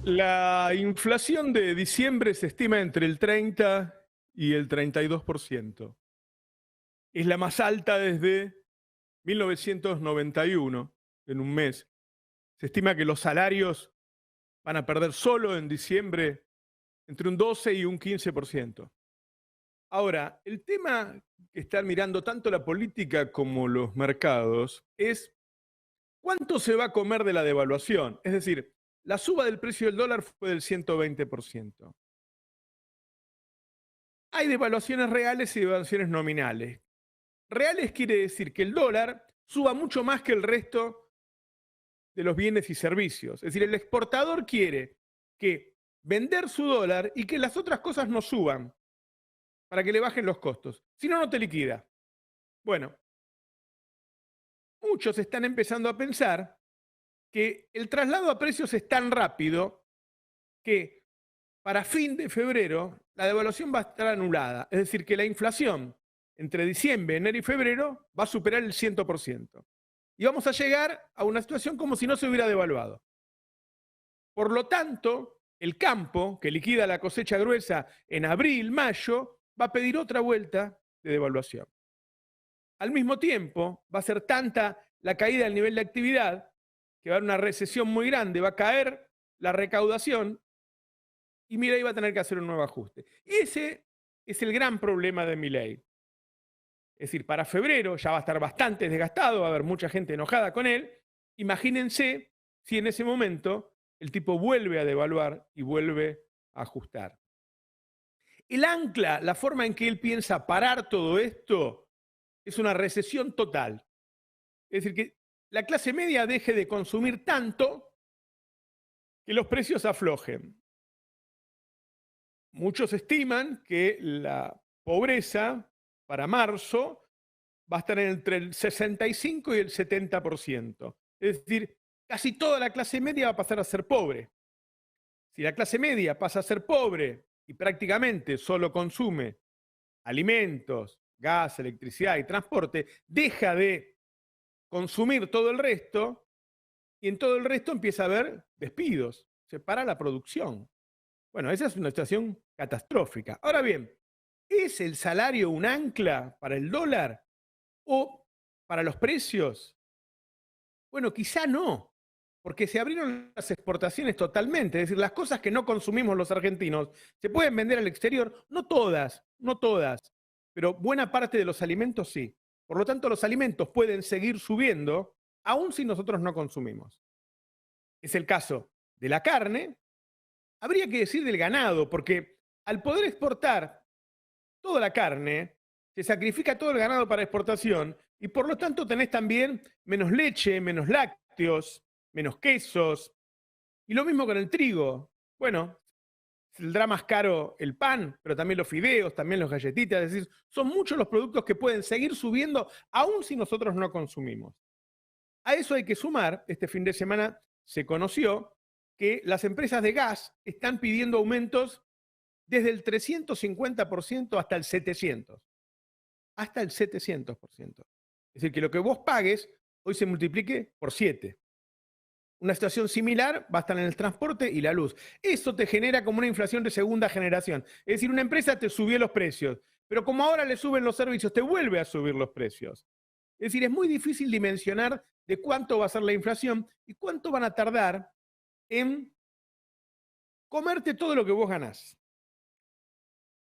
La inflación de diciembre se estima entre el 30 y el 32%. Es la más alta desde 1991, en un mes. Se estima que los salarios van a perder solo en diciembre entre un 12 y un 15%. Ahora, el tema que están mirando tanto la política como los mercados es cuánto se va a comer de la devaluación. Es decir, la suba del precio del dólar fue del 120%. Hay devaluaciones reales y devaluaciones nominales. Reales quiere decir que el dólar suba mucho más que el resto de los bienes y servicios. Es decir, el exportador quiere que vender su dólar y que las otras cosas no suban para que le bajen los costos. Si no, no te liquida. Bueno, muchos están empezando a pensar que el traslado a precios es tan rápido que para fin de febrero la devaluación va a estar anulada. Es decir, que la inflación entre diciembre, enero y febrero va a superar el 100%. Y vamos a llegar a una situación como si no se hubiera devaluado. Por lo tanto, el campo, que liquida la cosecha gruesa en abril, mayo, va a pedir otra vuelta de devaluación. Al mismo tiempo, va a ser tanta la caída del nivel de actividad que va a haber una recesión muy grande, va a caer la recaudación y Milei va a tener que hacer un nuevo ajuste. Ese es el gran problema de Milei. Es decir, para febrero ya va a estar bastante desgastado, va a haber mucha gente enojada con él. Imagínense si en ese momento el tipo vuelve a devaluar y vuelve a ajustar. El ancla, la forma en que él piensa parar todo esto, es una recesión total. Es decir, que la clase media deje de consumir tanto que los precios aflojen. Muchos estiman que la pobreza para marzo va a estar entre el 65 y el 70%. Es decir, casi toda la clase media va a pasar a ser pobre. Si la clase media pasa a ser pobre y prácticamente solo consume alimentos, gas, electricidad y transporte, deja de consumir todo el resto y en todo el resto empieza a haber despidos, se para la producción. Bueno, esa es una situación catastrófica. Ahora bien, ¿es el salario un ancla para el dólar o para los precios? Bueno, quizá no, porque se abrieron las exportaciones totalmente, es decir, las cosas que no consumimos los argentinos se pueden vender al exterior, no todas, no todas, pero buena parte de los alimentos sí. Por lo tanto, los alimentos pueden seguir subiendo aun si nosotros no consumimos. Es el caso de la carne, habría que decir del ganado, porque al poder exportar toda la carne, se sacrifica todo el ganado para exportación y por lo tanto tenés también menos leche, menos lácteos, menos quesos. Y lo mismo con el trigo. Bueno, saldrá más caro el pan, pero también los fideos, también los galletitas. Es decir, son muchos los productos que pueden seguir subiendo aun si nosotros no consumimos. A eso hay que sumar, este fin de semana se conoció que las empresas de gas están pidiendo aumentos desde el 350% hasta el 700%. Hasta el 700%. Es decir, que lo que vos pagues hoy se multiplique por 7. Una situación similar va a estar en el transporte y la luz. Eso te genera como una inflación de segunda generación. Es decir, una empresa te subió los precios, pero como ahora le suben los servicios, te vuelve a subir los precios. Es decir, es muy difícil dimensionar de cuánto va a ser la inflación y cuánto van a tardar en comerte todo lo que vos ganás.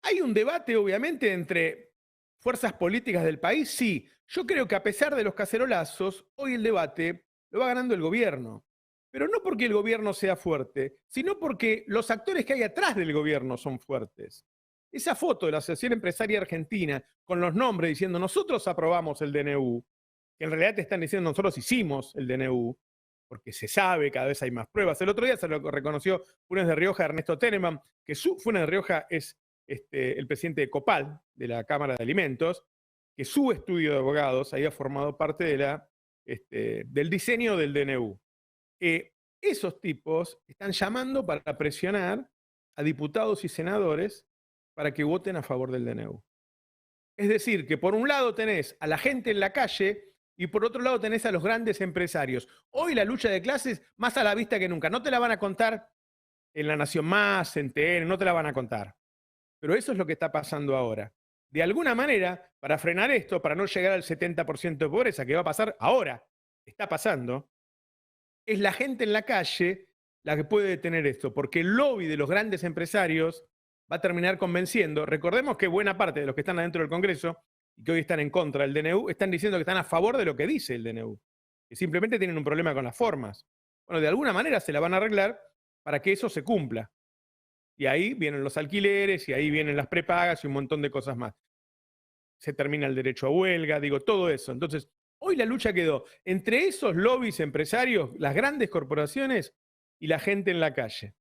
Hay un debate, obviamente, entre fuerzas políticas del país, sí. Yo creo que a pesar de los cacerolazos, hoy el debate lo va ganando el gobierno. Pero no porque el gobierno sea fuerte, sino porque los actores que hay atrás del gobierno son fuertes. Esa foto de la Asociación Empresaria Argentina con los nombres diciendo nosotros aprobamos el DNU, que en realidad te están diciendo nosotros hicimos el DNU, porque se sabe, cada vez hay más pruebas. El otro día se lo reconoció Funes de Rioja, Ernesto Teneman, que Funes de Rioja es el presidente de Copal, de la Cámara de Alimentos, que su estudio de abogados había formado parte del diseño del DNU. Esos tipos están llamando para presionar a diputados y senadores para que voten a favor del DNU. Es decir, que por un lado tenés a la gente en la calle y por otro lado tenés a los grandes empresarios. Hoy la lucha de clases más a la vista que nunca. No te la van a contar en La Nación Más, en TN, no te la van a contar. Pero eso es lo que está pasando ahora. De alguna manera, para frenar esto, para no llegar al 70% de pobreza, que va a pasar ahora, está pasando, es la gente en la calle la que puede detener esto, porque el lobby de los grandes empresarios va a terminar convenciendo. Recordemos que buena parte de los que están adentro del Congreso y que hoy están en contra del DNU, están diciendo que están a favor de lo que dice el DNU, que simplemente tienen un problema con las formas. Bueno, de alguna manera se la van a arreglar para que eso se cumpla. Y ahí vienen los alquileres, y ahí vienen las prepagas y un montón de cosas más. Se termina el derecho a huelga, digo, todo eso. Entonces, hoy la lucha quedó entre esos lobbies empresarios, las grandes corporaciones y la gente en la calle.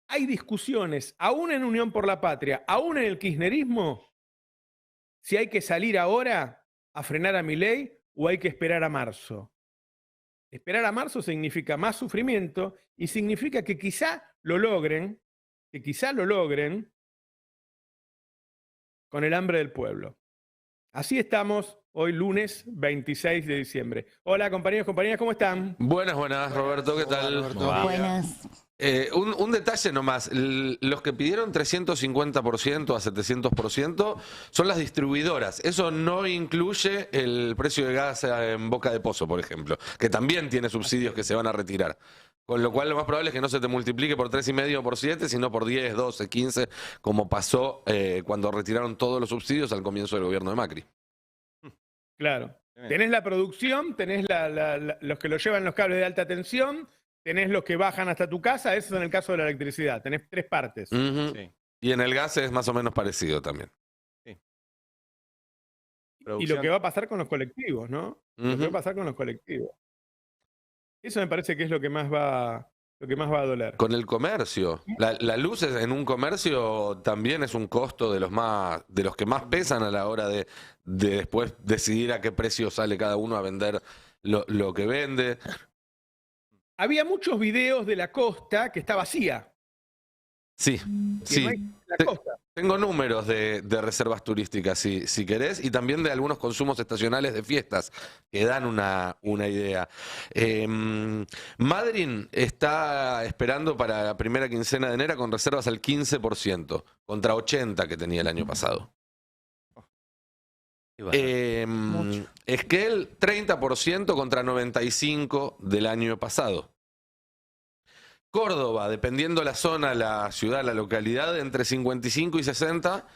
Hay discusiones, aún en Unión por la Patria, aún en el kirchnerismo, si hay que salir ahora a frenar a Milei o hay que esperar a marzo. Esperar a marzo significa más sufrimiento y significa que quizá lo logren, con el hambre del pueblo. Así estamos hoy lunes 26 de diciembre. Hola compañeros, compañeras, ¿cómo están? Buenas, Roberto, ¿qué tal? Roberto. Buenas. Un detalle nomás, los que pidieron 350% a 700% son las distribuidoras. Eso no incluye el precio de gas en Boca de Pozo, por ejemplo, que también tiene subsidios que se van a retirar. Con lo cual lo más probable es que no se te multiplique por 3,5 o por 7, sino por 10, 12, 15, como pasó cuando retiraron todos los subsidios al comienzo del gobierno de Macri. Claro. Tenés la producción, tenés los que lo llevan los cables de alta tensión, tenés los que bajan hasta tu casa, eso es en el caso de la electricidad, tenés tres partes. Sí. Y en el gas es más o menos parecido también. Sí. Y lo que va a pasar con los colectivos, ¿no? Lo que va a pasar con los colectivos. Eso me parece que es lo que más va a doler. Con el comercio. La luz en un comercio también es un costo de los que más pesan a la hora de después decidir a qué precio sale cada uno a vender lo que vende. Había muchos videos de la costa que está vacía. Sí, sí. No hay la costa. Tengo números de reservas turísticas, si querés, y también de algunos consumos estacionales de fiestas que dan una idea. Madryn está esperando para la primera quincena de enero con reservas al 15%, contra 80% que tenía el año pasado. Esquel, 30% contra 95% del año pasado. Córdoba, dependiendo la zona, la ciudad, la localidad, entre 55 y 60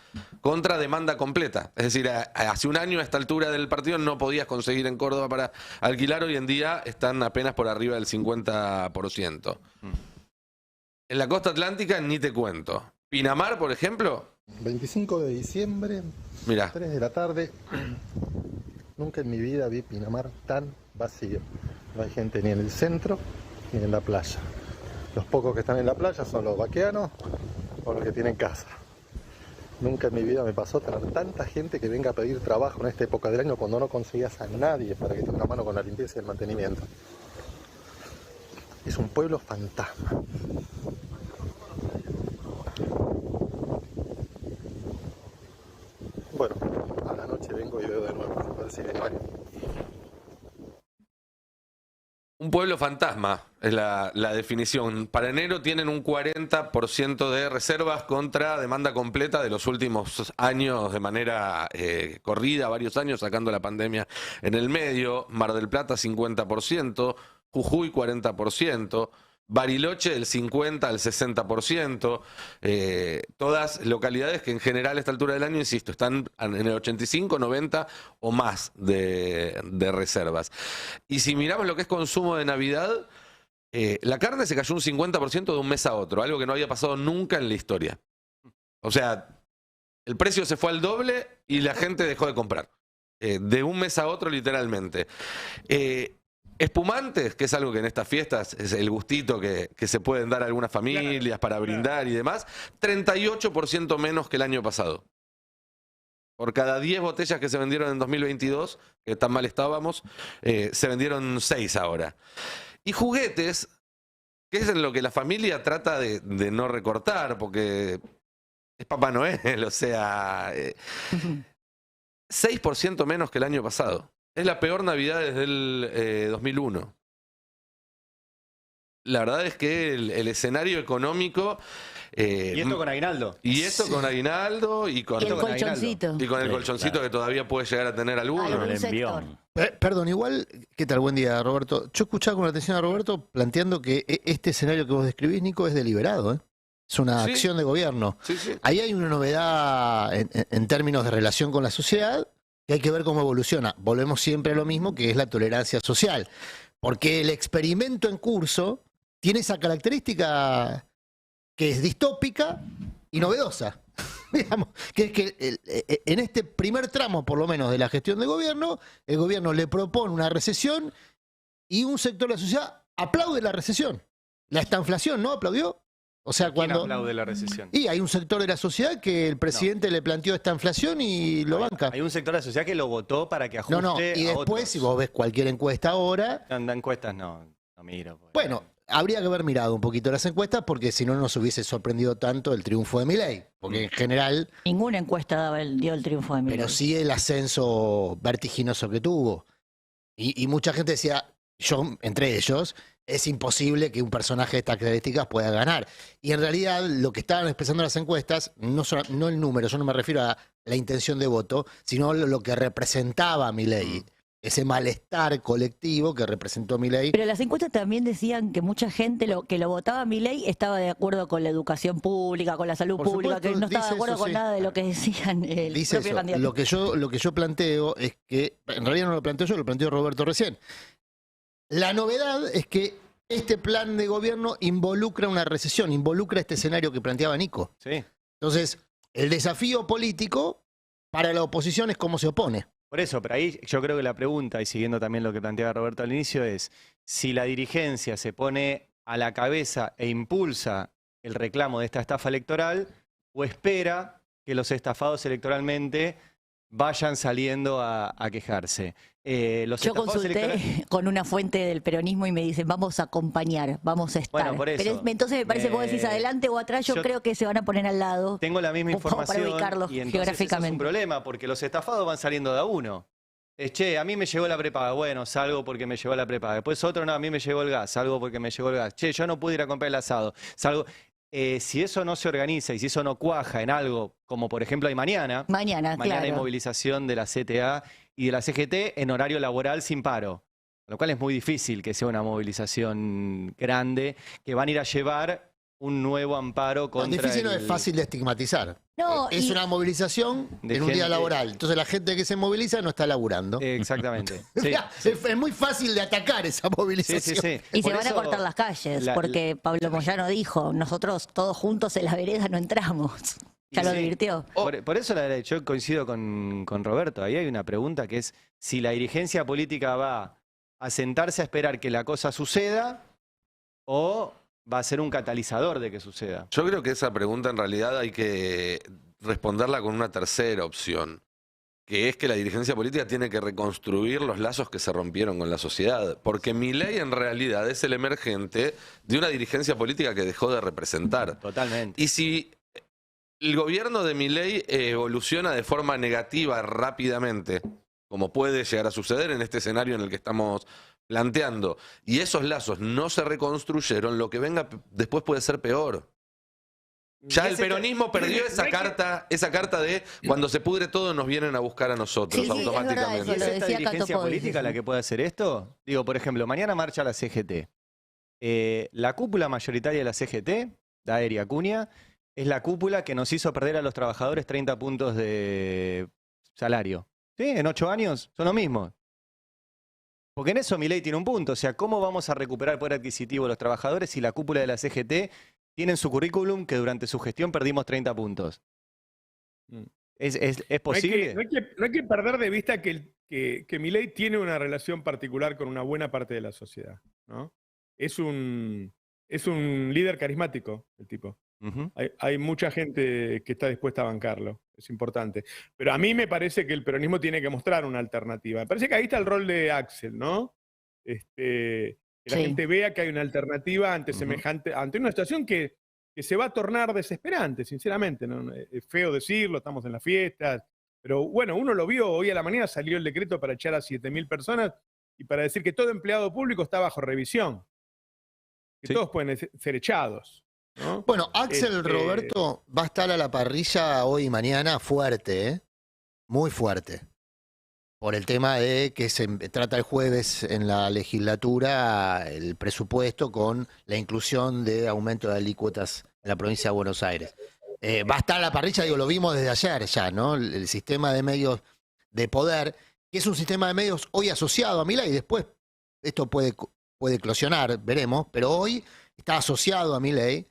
contra demanda completa. Es decir, hace un año a esta altura del partido no podías conseguir en Córdoba para alquilar, hoy en día están apenas por arriba del 50%. En la costa atlántica ni te cuento. Pinamar, por ejemplo. 25 de diciembre, Mirá. 3 de la tarde. Nunca en mi vida vi Pinamar tan vacío. No hay gente ni en el centro ni en la playa. Los pocos que están en la playa son los vaqueanos o los que tienen casa. Nunca en mi vida me pasó tener tanta gente que venga a pedir trabajo en esta época del año cuando no conseguías a nadie para que te dé una mano con la limpieza y el mantenimiento. Es un pueblo fantasma. Bueno, a la noche vengo y veo de nuevo, a ver si vengo ahí. Un pueblo fantasma es la definición. Para enero tienen un 40% de reservas contra demanda completa de los últimos años de manera corrida, varios años, sacando la pandemia en el medio. Mar del Plata 50%, Jujuy 40%. Bariloche del 50 al 60%, todas localidades que en general a esta altura del año, insisto, están en el 85, 90 o más de reservas. Y si miramos lo que es consumo de Navidad, la carne se cayó un 50% de un mes a otro, algo que no había pasado nunca en la historia. O sea, el precio se fue al doble y la gente dejó de comprar. De un mes a otro, literalmente. Espumantes, que es algo que en estas fiestas es el gustito que se pueden dar a algunas familias para brindar y demás, 38% menos que el año pasado. Por cada 10 botellas que se vendieron en 2022, que tan mal estábamos, se vendieron 6 ahora. Y juguetes, que es en lo que la familia trata de no recortar, porque es Papá Noel, o sea, 6% menos que el año pasado. Es la peor Navidad desde el 2001. la verdad es que el escenario económico... Y esto con aguinaldo. Y esto con aguinaldo y con, Y el colchoncito. y con el Sí, colchoncito claro. que todavía puede llegar a tener alguno. Algún El sector. envión. Perdón, igual, ¿qué tal? Buen día, Roberto. Yo escuchaba con atención a Roberto planteando que este escenario que vos describís, Nico, es deliberado, ¿eh? Es una Sí. acción de gobierno. Sí, sí. Ahí hay una novedad en términos de relación con la sociedad que hay que ver cómo evoluciona. Volvemos siempre a lo mismo, que es la tolerancia social. Porque el experimento en curso tiene esa característica que es distópica y novedosa. Digamos, que es que en este primer tramo, por lo menos, de la gestión de gobierno, el gobierno le propone una recesión y un sector de la sociedad aplaude la recesión. La estanflación, ¿no? ¿Aplaudió? O sea, ¿Quién cuando... aplaude la recesión? Y hay un sector de la sociedad que el presidente le planteó esta inflación y lo banca. Hay un sector de la sociedad que lo votó para que ajuste No, y a después, otros. si vos ves cualquier encuesta ahora, Anda encuestas, no miro. Pues. bueno, habría que haber mirado un poquito las encuestas porque si no nos hubiese sorprendido tanto el triunfo de Milei. Porque en general, Ninguna encuesta dio el triunfo de Milei. pero sí el ascenso vertiginoso que tuvo. Y mucha gente decía, yo entre ellos, es imposible que un personaje de estas características pueda ganar. Y en realidad lo que estaban expresando las encuestas, no el número, yo no me refiero a la intención de voto, sino lo que representaba Milei. Ese malestar colectivo que representó Milei. Pero las encuestas también decían que mucha gente que lo votaba a Milei estaba de acuerdo con la educación pública, con la salud Por pública, supuesto, que no estaba dice de acuerdo eso, con sí. nada de lo que decían el Dice propio eso. candidato. Lo que yo planteo es que, en realidad no lo planteo yo, lo planteó Roberto recién. La novedad es que este plan de gobierno involucra una recesión, involucra este escenario que planteaba Nico. Sí. Entonces, el desafío político para la oposición es cómo se opone. Por eso, pero ahí yo creo que la pregunta, y siguiendo también lo que planteaba Roberto al inicio, es si la dirigencia se pone a la cabeza e impulsa el reclamo de esta estafa electoral o espera que los estafados electoralmente vayan saliendo a quejarse. Los Yo estafados electorales- consulté con una fuente del peronismo y me dicen, vamos a acompañar, vamos a estar. Bueno, por eso. Pero entonces me parece, vos decís adelante o atrás, yo yo- creo que se van a poner al lado. Tengo la misma Como para información ubicarlos y entonces eso es un geográficamente. problema porque los estafados van saliendo de a uno. Che, a mí me llegó la prepaga, bueno, salgo porque me llegó la prepaga. Después otro, no, a mí me llegó el gas, salgo porque me llegó el gas. Che, yo no pude ir a comprar el asado, salgo. Si eso no se organiza y si eso no cuaja en algo, como por ejemplo hay mañana Mañana, hay claro. movilización de la CTA y de la CGT en horario laboral sin paro. Lo cual es muy difícil que sea una movilización grande, que van a ir a llevar un nuevo amparo contra Difícil no el- es fácil de estigmatizar. No, Es y- una movilización De en un día gente- laboral. Entonces la gente que se moviliza no está laburando. Exactamente. Sí, Mirá, sí. es muy fácil de atacar esa Sí, movilización. sí, sí. Y se Por van a eso, cortar las calles, la- porque Pablo Moyano dijo, nosotros todos juntos en la vereda no entramos. Ya Y lo sí. advirtió. Por eso yo coincido con Roberto. Ahí hay una pregunta que es si la dirigencia política va a sentarse a esperar que la cosa suceda o va a ser un catalizador de que suceda. Yo creo que esa pregunta en realidad hay que responderla con una tercera opción, que es que la dirigencia política tiene que reconstruir los lazos que se rompieron con la sociedad, porque Milei en realidad es el emergente de una dirigencia política que dejó de representar. Totalmente. Y si el gobierno de Milei evoluciona de forma negativa rápidamente, como puede llegar a suceder en este escenario en el que estamos planteando, y esos lazos no se reconstruyeron, lo que venga después puede ser peor. Ya el peronismo perdió esa carta de cuando se pudre todo nos vienen a buscar a nosotros Sí, sí, es verdad automáticamente. eso, ¿Es lo esta decía dirigencia Cato Poi, política sí, la sí. que puede hacer esto? Digo, por ejemplo, mañana marcha la CGT. La cúpula mayoritaria de la CGT, Daer y Acuña, es la cúpula que nos hizo perder a los trabajadores 30 puntos de salario. ¿Sí? En 8 años son lo mismo. Porque en eso Milei tiene un punto. O sea, ¿cómo vamos a recuperar el poder adquisitivo de los trabajadores si la cúpula de la CGT tiene en su currículum que durante su gestión perdimos 30 puntos? Mm. ¿Es No hay, posible? no hay que perder de vista que Milei tiene una relación particular con una buena parte de la sociedad, ¿no? Es un líder carismático, el tipo. Ujú. Hay mucha gente que está dispuesta a bancarlo, es importante. Pero a mí me parece que el peronismo tiene que mostrar una alternativa. Me parece que ahí está el rol de Axel, ¿no? Que la Sí. gente vea que hay una alternativa ante ante una situación que se va a tornar desesperante, sinceramente, ¿no? Es feo decirlo, estamos en las fiestas, pero bueno, uno lo vio, hoy a la mañana salió el decreto para echar a 7.000 personas y para decir que todo empleado público está bajo revisión. que Sí. todos pueden ser echados, ¿no? Bueno, Axel Este, Roberto va a estar a la parrilla hoy y mañana fuerte, ¿eh? Muy fuerte. Por el tema de que se trata el jueves en la legislatura el presupuesto con la inclusión de aumento de alícuotas en la provincia de Buenos Aires. Va a estar a la parrilla, digo, lo vimos desde ayer ya, ¿no? El sistema de medios de poder, que es un sistema de medios hoy asociado a Milei, después esto puede eclosionar, veremos, pero hoy está asociado a Milei.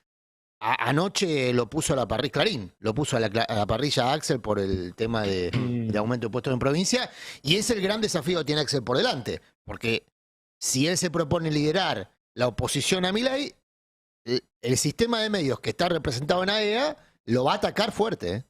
Anoche lo puso a la parrilla, Clarín, lo puso a la parrilla a Axel por el tema de aumento de impuestos en provincia, y es el gran desafío que tiene Axel por delante, porque si él se propone liderar la oposición a Milei, el sistema de medios que está representado en AEA lo va a atacar fuerte, ¿eh?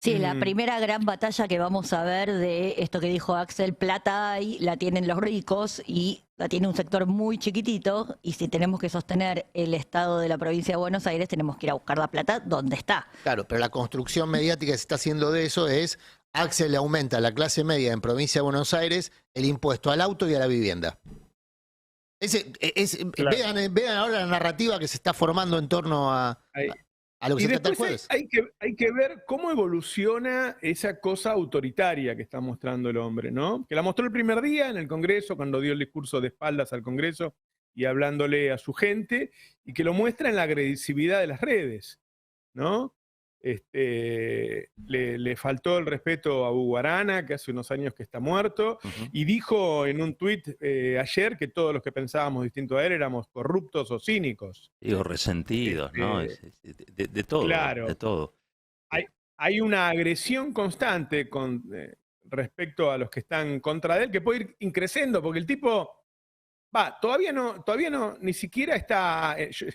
Sí, la primera gran batalla que vamos a ver de esto que dijo Axel, plata hay, la tienen los ricos y la tiene un sector muy chiquitito, y si tenemos que sostener el estado de la provincia de Buenos Aires, tenemos que ir a buscar la plata donde está. Claro, pero la construcción mediática que se está haciendo de eso es: Axel le aumenta a la clase media en provincia de Buenos Aires el impuesto al auto y a la vivienda. Claro. Vean ahora la narrativa que se está formando en torno a lo que Y se trata el después jueves. hay que ver cómo evoluciona esa cosa autoritaria que está mostrando el hombre, ¿no? Que la mostró el primer día en el Congreso, cuando dio el discurso de espaldas al Congreso y hablándole a su gente, y que lo muestra en la agresividad de las redes, ¿no? Le faltó el respeto a Hugo Arana, que hace unos años que está muerto, y dijo en un tuit ayer que todos los que pensábamos distinto a él éramos corruptos o cínicos. Digo, resentidos, ¿no? De todo, Claro. de todo. Hay una agresión constante respecto a los que están contra de él, que puede ir increciendo, porque el tipo, todavía no, ni siquiera está, yo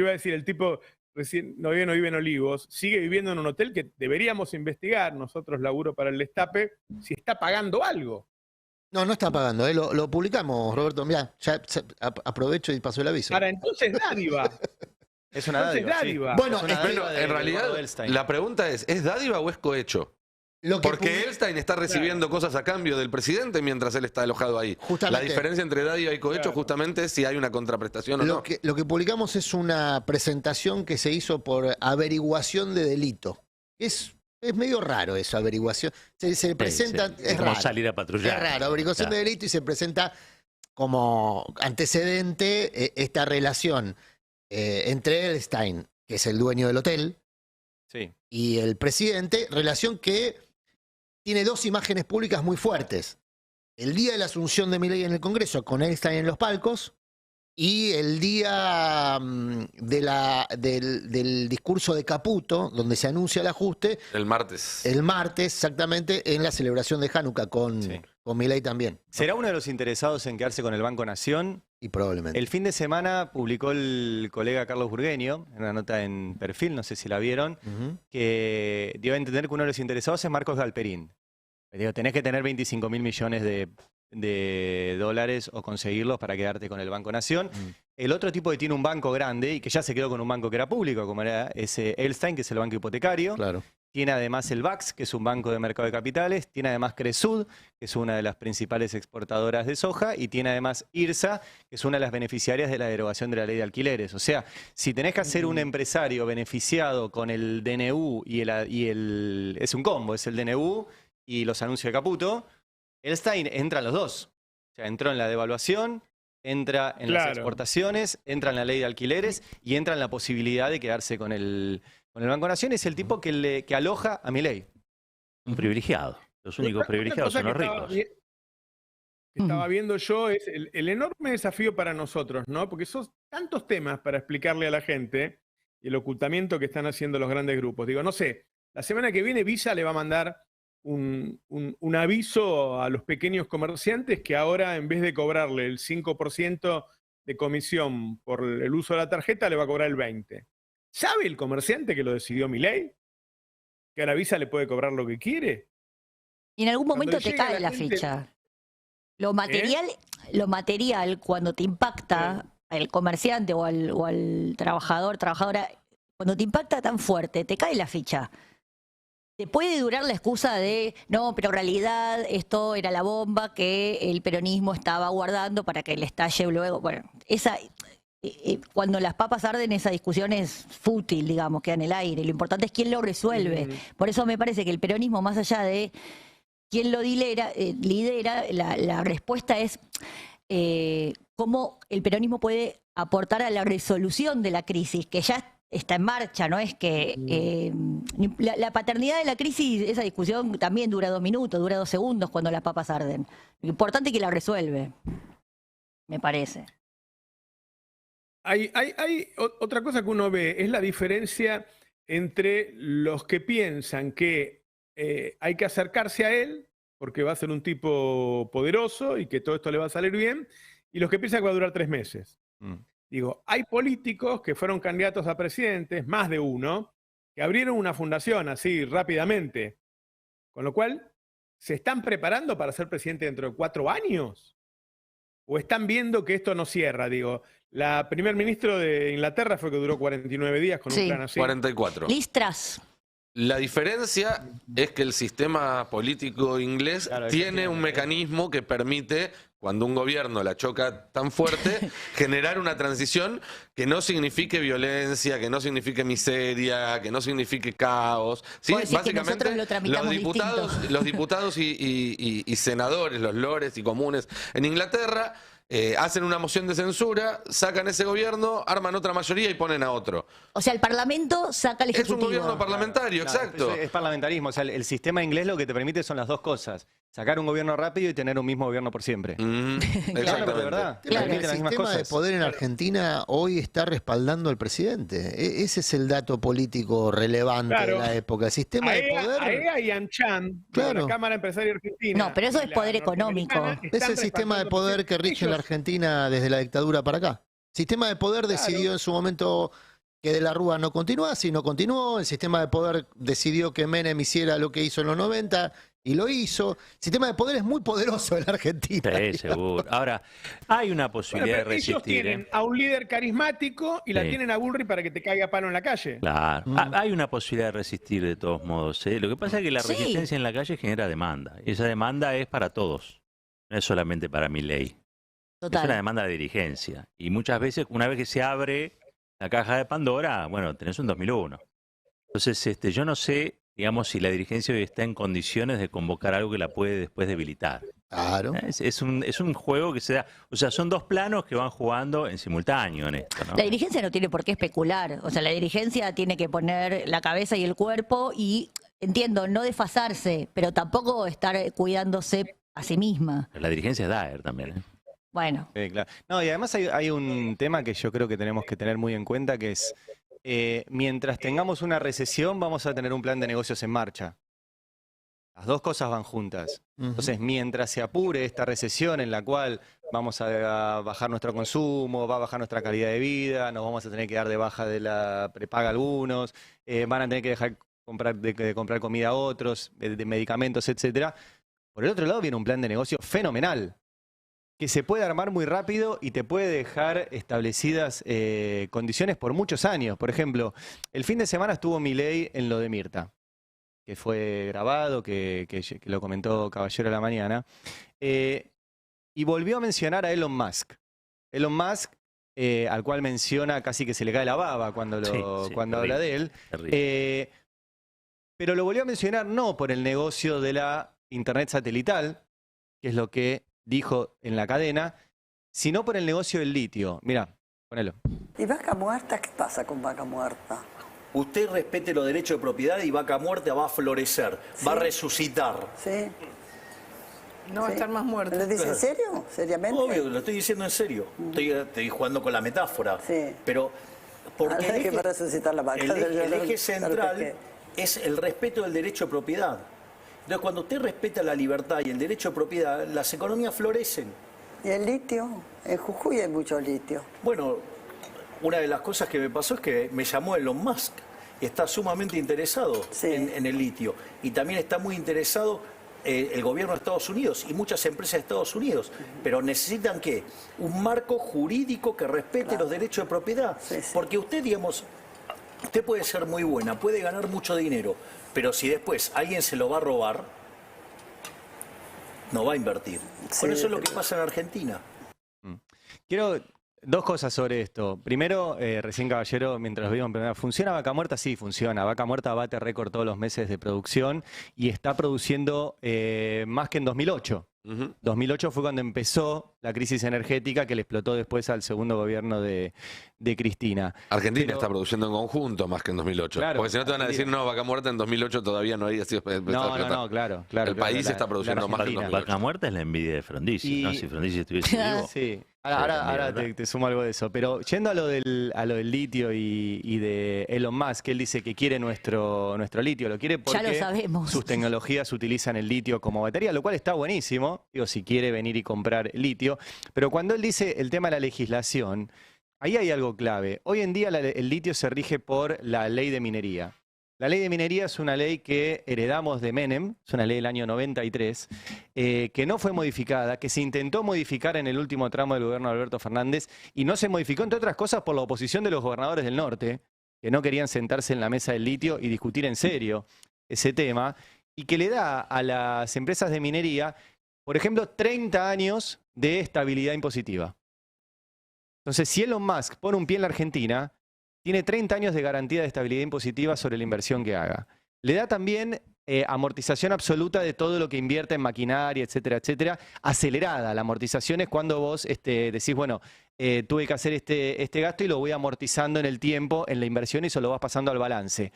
iba a decir, el tipo recién no vive en Olivos, sigue viviendo en un hotel que deberíamos investigar, nosotros laburo para el Destape, si está pagando algo. No está pagando, ¿eh? Lo publicamos, Roberto. Mirá, ya aprovecho y paso el aviso. Para entonces dádiva. Es una Entonces, dádiva. sí. dádiva. Bueno, Es una es que- dádiva de En realidad, Eduardo Elstein. la pregunta ¿es dádiva o es cohecho? Lo que Porque Elstein está recibiendo cosas a cambio del presidente mientras él está alojado ahí. Justamente. La diferencia entre dádiva y cohecho Claro. justamente es si hay una contraprestación o no. Lo que publicamos es una presentación que se hizo por averiguación de delito. Es medio raro eso, averiguación. Se presenta, Sí, es como raro. salir a patrullar. Es raro, averiguación Claro. de delito, y se presenta como antecedente esta relación entre Elstein, que es el dueño del hotel, Sí. y el presidente, relación que tiene dos imágenes públicas muy fuertes. El día de la asunción de Milei en el Congreso, con Elstein en los palcos, y el día del discurso de Caputo, donde se anuncia el ajuste, El martes. el martes exactamente, en la celebración de Hanukkah con Milei también. ¿Será uno de los interesados en quedarse con el Banco Nación? Y probablemente. El fin de semana publicó el colega Carlos Burgueño, en una nota en Perfil, no sé si la vieron, Ujú. que dio a entender que uno de los interesados es Marcos Galperín. Le digo, tenés que tener 25.000 millones de dólares o conseguirlos para quedarte con el Banco Nación. El otro tipo que tiene un banco grande y que ya se quedó con un banco que era público, como era ese Elstein, que es el banco hipotecario. Claro. Tiene además el BAX, que es un banco de mercado de capitales. Tiene además Cresud, que es una de las principales exportadoras de soja. Y tiene además IRSA, que es una de las beneficiarias de la derogación de la ley de alquileres. O sea, si tenés que hacer un empresario beneficiado con el DNU es un combo, es el DNU y los anuncios de Caputo, Elstein entra en los dos. O sea, entró en la devaluación, entra en las Claro. exportaciones, entra en la ley de alquileres y entra en la posibilidad de quedarse con el Banco Nación. Es el tipo que aloja a Milei. Un privilegiado. Los únicos Otra privilegiados cosa son los que estaba ricos. que estaba viendo yo es el enorme desafío para nosotros, ¿no? Porque son tantos temas para explicarle a la gente y el ocultamiento que están haciendo los grandes grupos. Digo, no sé, la semana que viene Visa le va a mandar un aviso a los pequeños comerciantes que ahora, en vez de cobrarle el 5% de comisión por el uso de la tarjeta, le va a cobrar el 20%. ¿Sabe el comerciante que lo decidió Milei? ¿Que a la Visa le puede cobrar lo que quiere? Y en algún Cuando momento te llega cae la la gente- ficha. Lo material, cuando te impacta al comerciante o al trabajador, trabajadora, cuando te impacta tan fuerte, te cae la ficha. Te puede durar la excusa de, no, pero en realidad esto era la bomba que el peronismo estaba guardando para que le estalle luego. Bueno, cuando las papas arden esa discusión es fútil, digamos, queda en el aire. Lo importante es quién lo resuelve. Por eso me parece que el peronismo, más allá de quién lo lidera, la respuesta es cómo el peronismo puede aportar a la resolución de la crisis, que ya está en marcha, ¿no? Es que la paternidad de la crisis, esa discusión también dura 2 minutos, dura 2 segundos cuando las papas arden. Lo importante es que la resuelve, me parece. Hay otra cosa que uno ve, es la diferencia entre los que piensan que hay que acercarse a él porque va a ser un tipo poderoso y que todo esto le va a salir bien, y los que piensan que va a durar 3 meses. Digo, hay políticos que fueron candidatos a presidentes, más de uno, que abrieron una fundación así rápidamente, con lo cual, ¿se están preparando para ser presidente dentro de 4 años? ¿O están viendo que esto no cierra? Digo, la primer ministro de Inglaterra fue que duró 49 días con un plan así. 44. Liz Truss. La diferencia es que el sistema político inglés tiene un mecanismo que permite, cuando un gobierno la choca tan fuerte, generar una transición que no signifique violencia, que no signifique miseria, que no signifique caos. ¿Sí? Básicamente, los diputados y senadores, los lores y comunes en Inglaterra, hacen una moción de censura, sacan ese gobierno, arman otra mayoría y ponen a otro. O sea, el Parlamento saca al Ejecutivo. Es un gobierno parlamentario, exacto. Es parlamentarismo. O sea, el sistema inglés lo que te permite son las dos cosas. Sacar un gobierno rápido y tener un mismo gobierno por siempre. Exactamente. De verdad. Claro, el sistema de poder en Argentina hoy está respaldando al presidente. Ese es el dato político relevante de la época. El sistema de poder... AEA y AmCham, la Cámara Empresaria Argentina. No, pero eso es poder económico. Es el sistema de poder que rige en la Argentina desde la dictadura para acá. El sistema de poder decidió en su momento que De la Rúa no continúa, si no continuó. El sistema de poder decidió que Menem hiciera lo que hizo en los 90 y lo hizo. El sistema de poder es muy poderoso en la Argentina. Sí, seguro. Ahora, hay una posibilidad de resistir. Ellos tienen a un líder carismático y la tienen a Bullrich para que te caiga a palo en la calle. Claro. Hay una posibilidad de resistir de todos modos. Lo que pasa es que la resistencia en la calle genera demanda. Y esa demanda es para todos. No es solamente para Milei. Es una demanda de dirigencia. Y muchas veces, una vez que se abre la caja de Pandora, bueno, tenés un 2001. Entonces, yo no sé, digamos, si la dirigencia hoy está en condiciones de convocar algo que la puede después debilitar. Claro. Es un juego que se da... O sea, son dos planos que van jugando en simultáneo en esto, ¿no? La dirigencia no tiene por qué especular. O sea, la dirigencia tiene que poner la cabeza y el cuerpo y, entiendo, no desfasarse, pero tampoco estar cuidándose a sí misma. La dirigencia es Daer también, ¿eh? Bueno. Claro. No, y además hay un tema que yo creo que tenemos que tener muy en cuenta, que es, mientras tengamos una recesión, vamos a tener un plan de negocios en marcha. Las dos cosas van juntas. Entonces, mientras se apure esta recesión en la cual vamos a bajar nuestro consumo, va a bajar nuestra calidad de vida, nos vamos a tener que dar de baja de la prepaga algunos, van a tener que dejar de comprar comida a otros, de medicamentos, etcétera. Por el otro lado viene un plan de negocio fenomenal, que se puede armar muy rápido y te puede dejar establecidas condiciones por muchos años. Por ejemplo, el fin de semana estuvo Milei en lo de Mirta, que fue grabado, que lo comentó Caballero a la mañana, y volvió a mencionar a Elon Musk. Elon Musk, al cual menciona, casi que se le cae la baba cuando habla de él, pero lo volvió a mencionar no por el negocio de la internet satelital, que es lo que dijo en la cadena, sino por el negocio del litio. Mirá, ponelo. ¿Y Vaca Muerta? ¿Qué pasa con Vaca Muerta? Usted respete los derechos de propiedad y Vaca Muerta va a florecer, va a resucitar. Sí. No va a estar más muerta. ¿Lo dice en serio? ¿Seriamente? Obvio, lo estoy diciendo en serio. Estoy jugando con la metáfora. Sí. Pero porque el que va a resucitar la vaca. el eje central es el respeto del derecho de propiedad. Entonces, cuando usted respeta la libertad y el derecho de propiedad, las economías florecen. ¿Y el litio? En Jujuy hay mucho litio. Bueno, una de las cosas que me pasó es que me llamó Elon Musk y está sumamente interesado en el litio. Y también está muy interesado el gobierno de Estados Unidos y muchas empresas de Estados Unidos. Pero necesitan, ¿qué? Un marco jurídico que respete los derechos de propiedad. Porque usted, digamos, usted puede ser muy buena, puede ganar mucho dinero, pero si después alguien se lo va a robar, no va a invertir. Por eso es lo que pasa en Argentina. Quiero Dos cosas sobre esto. Primero, recién Caballero, mientras lo vimos en primera, ¿funciona Vaca Muerta? Sí, funciona. Vaca Muerta bate récord todos los meses de producción y está produciendo más que en 2008. 2008 fue cuando empezó la crisis energética que le explotó después al segundo gobierno de Cristina. Argentina está produciendo en conjunto más que en 2008. Claro, porque si no te van a decir, no, Vaca Muerta en 2008 todavía no había sido... No, claro. El país está produciendo más que en 2008. Vaca Muerta es la envidia de Frondizi, ¿no? Si Frondizi estuviese vivo. Sí. Ahora te sumo algo de eso. Pero yendo a lo del litio y de Elon Musk, que él dice que quiere nuestro litio, lo quiere porque Ya lo sabemos. sus tecnologías utilizan el litio como batería, lo cual está buenísimo, digo, si quiere venir y comprar litio. Pero cuando él dice el tema de la legislación, ahí hay algo clave. Hoy en día el litio se rige por la ley de minería. La ley de minería es una ley que heredamos de Menem, es una ley del año 93, que no fue modificada, que se intentó modificar en el último tramo del gobierno de Alberto Fernández y no se modificó, entre otras cosas, por la oposición de los gobernadores del norte, que no querían sentarse en la mesa del litio y discutir en serio ese tema, y que le da a las empresas de minería, por ejemplo, 30 años de estabilidad impositiva. Entonces, si Elon Musk pone un pie en la Argentina, tiene 30 años de garantía de estabilidad impositiva sobre la inversión que haga. Le da también amortización absoluta de todo lo que invierte en maquinaria, etcétera, etcétera. Acelerada. La amortización es cuando vos decís, bueno, tuve que hacer este gasto y lo voy amortizando en el tiempo, en la inversión, y eso lo vas pasando al balance.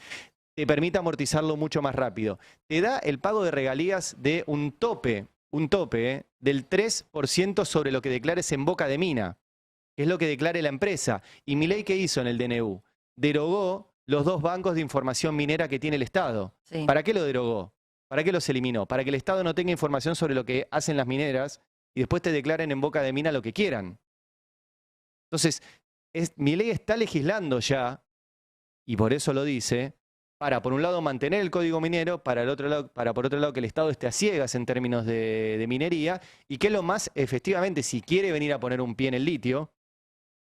Te permite amortizarlo mucho más rápido. Te da el pago de regalías de un tope del 3% sobre lo que declares en boca de mina, que es lo que declare la empresa. ¿Y Milei qué hizo en el DNU? Derogó los 2 bancos de información minera que tiene el Estado. Sí. ¿Para qué lo derogó? ¿Para qué los eliminó? Para que el Estado no tenga información sobre lo que hacen las mineras y después te declaren en boca de mina lo que quieran. Entonces, Milei está legislando ya, y por eso lo dice, para por un lado mantener el código minero, para por otro lado que el Estado esté a ciegas en términos de minería, y que lo más efectivamente, si quiere venir a poner un pie en el litio,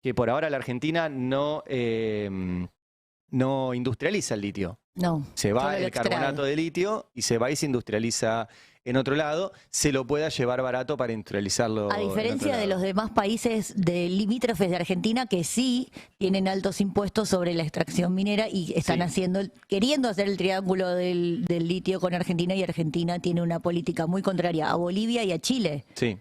que por ahora la Argentina no industrializa el litio. No. Se va solo lo el extrae. carbonato de litio y se va y se industrializa en otro lado, se lo pueda llevar barato para industrializarlo. A en diferencia otro de lado. los demás países de limítrofes de Argentina que sí tienen altos impuestos sobre la extracción minera y están queriendo hacer el triángulo del litio con Argentina, y Argentina tiene una política muy contraria a Bolivia y a Chile. Sí,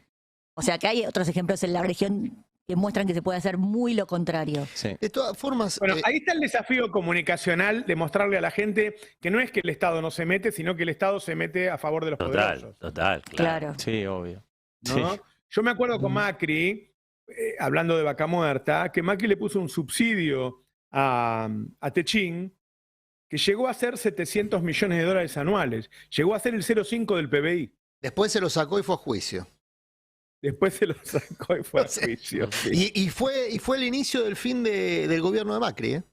O sea que hay otros ejemplos en la región que muestran que se puede hacer muy lo contrario. sí. De todas formas, Bueno, ahí está el desafío comunicacional de mostrarle a la gente que no es que el Estado no se mete, sino que el Estado se mete a favor de los poderosos. Total, Claro. Sí, obvio. ¿No? Sí. Yo me acuerdo con Macri, hablando de Vaca Muerta, que Macri le puso un subsidio a Techín que llegó a ser $700 millones anuales. Llegó a ser el 0,5 del PBI. después se lo sacó y fue a juicio. Después se lo sacó y fue a juicio. Y fue el inicio del fin del gobierno de Macri. ¿Eh?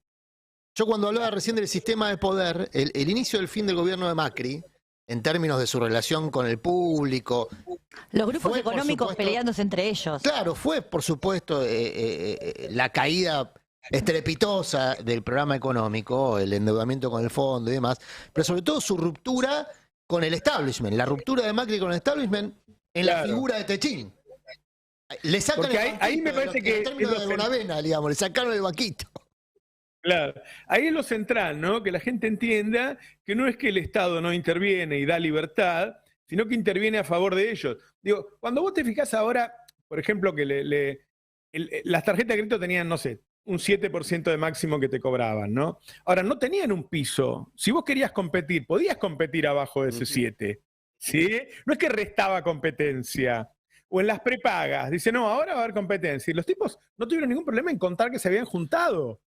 Yo cuando hablaba recién del sistema de poder, el inicio del fin del gobierno de Macri, en términos de su relación con el público. Los grupos fue, por económicos supuesto, peleándose entre ellos. Claro, fue por supuesto la caída estrepitosa del programa económico, el endeudamiento con el fondo y demás, pero sobre todo su ruptura con el establishment, la ruptura de Macri con el establishment en la figura de Techín. Le sacan Porque el ahí me banquito, parece que en términos es de lo Bonavena, digamos, le sacaron el banquito. Claro, ahí es lo central, ¿no? Que la gente entienda que no es que el Estado no interviene y da libertad, sino que interviene a favor de ellos. Digo, cuando vos te fijás ahora, por ejemplo, que las tarjetas de crédito tenían, no sé, un 7% de máximo que te cobraban, ¿no? Ahora, no tenían un piso. Si vos querías competir, podías competir abajo de ese 7, ¿sí? No es que restaba competencia. O en las prepagas, dice, no, ahora va a haber competencia. Y los tipos no tuvieron ningún problema en contar que se habían juntado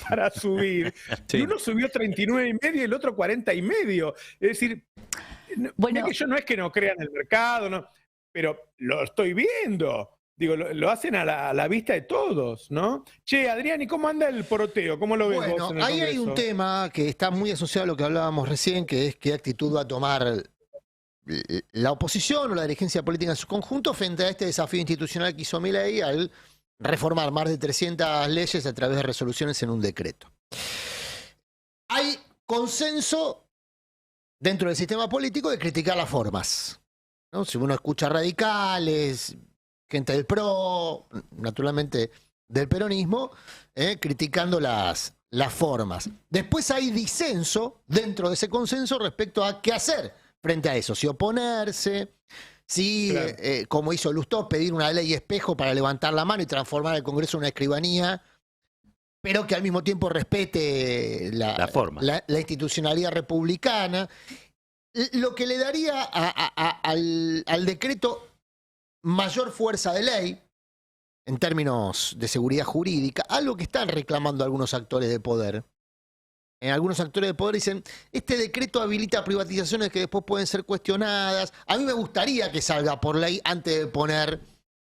para subir. Sí. Y uno subió 39,5 y el otro 40,5. Es decir, Bueno, no es que no crean el mercado, no, pero lo estoy viendo. Digo, lo hacen a la vista de todos, ¿no? Che, Adrián, ¿y cómo anda el poroteo? ¿Cómo lo ves vos Bueno, en el ahí hay un Congreso? tema que está muy asociado a lo que hablábamos recién, que es qué actitud va a tomar la oposición o la dirigencia política en su conjunto frente a este desafío institucional que hizo Milei al reformar más de 300 leyes a través de resoluciones en un decreto. Hay consenso dentro del sistema político de criticar las formas, ¿no? Si uno escucha radicales gente del PRO, naturalmente del peronismo, criticando las formas. Después hay disenso dentro de ese consenso respecto a qué hacer frente a eso, si oponerse, si, Claro. como hizo Lustó, pedir una ley espejo para levantar la mano y transformar el Congreso en una escribanía, pero que al mismo tiempo respete La forma. la institucionalidad republicana, lo que le daría al decreto mayor fuerza de ley, en términos de seguridad jurídica, algo que están reclamando algunos actores de poder. En algunos actores de poder dicen, este decreto habilita privatizaciones que después pueden ser cuestionadas. A mí me gustaría que salga por ley antes de poner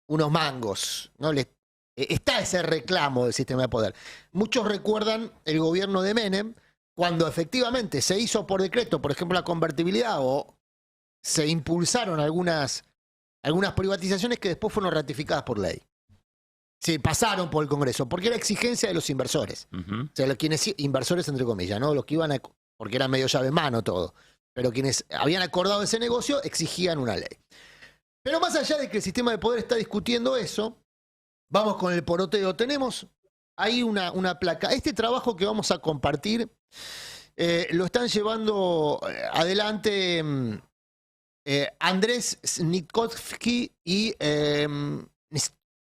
unos mangos, ¿no? Está ese reclamo del sistema de poder. Muchos recuerdan el gobierno de Menem, cuando efectivamente se hizo por decreto, por ejemplo, la convertibilidad, o se impulsaron algunas privatizaciones que después fueron ratificadas por ley. Sí, pasaron por el Congreso, porque era exigencia de los inversores. Ujú. O sea, quienes, inversores entre comillas, ¿no? Los que iban a, porque era medio llave en mano todo. Pero quienes habían acordado ese negocio exigían una ley. Pero más allá de que el sistema de poder está discutiendo eso, vamos con el poroteo. Tenemos ahí una placa. Este trabajo que vamos a compartir lo están llevando adelante Andrés Snikovsky y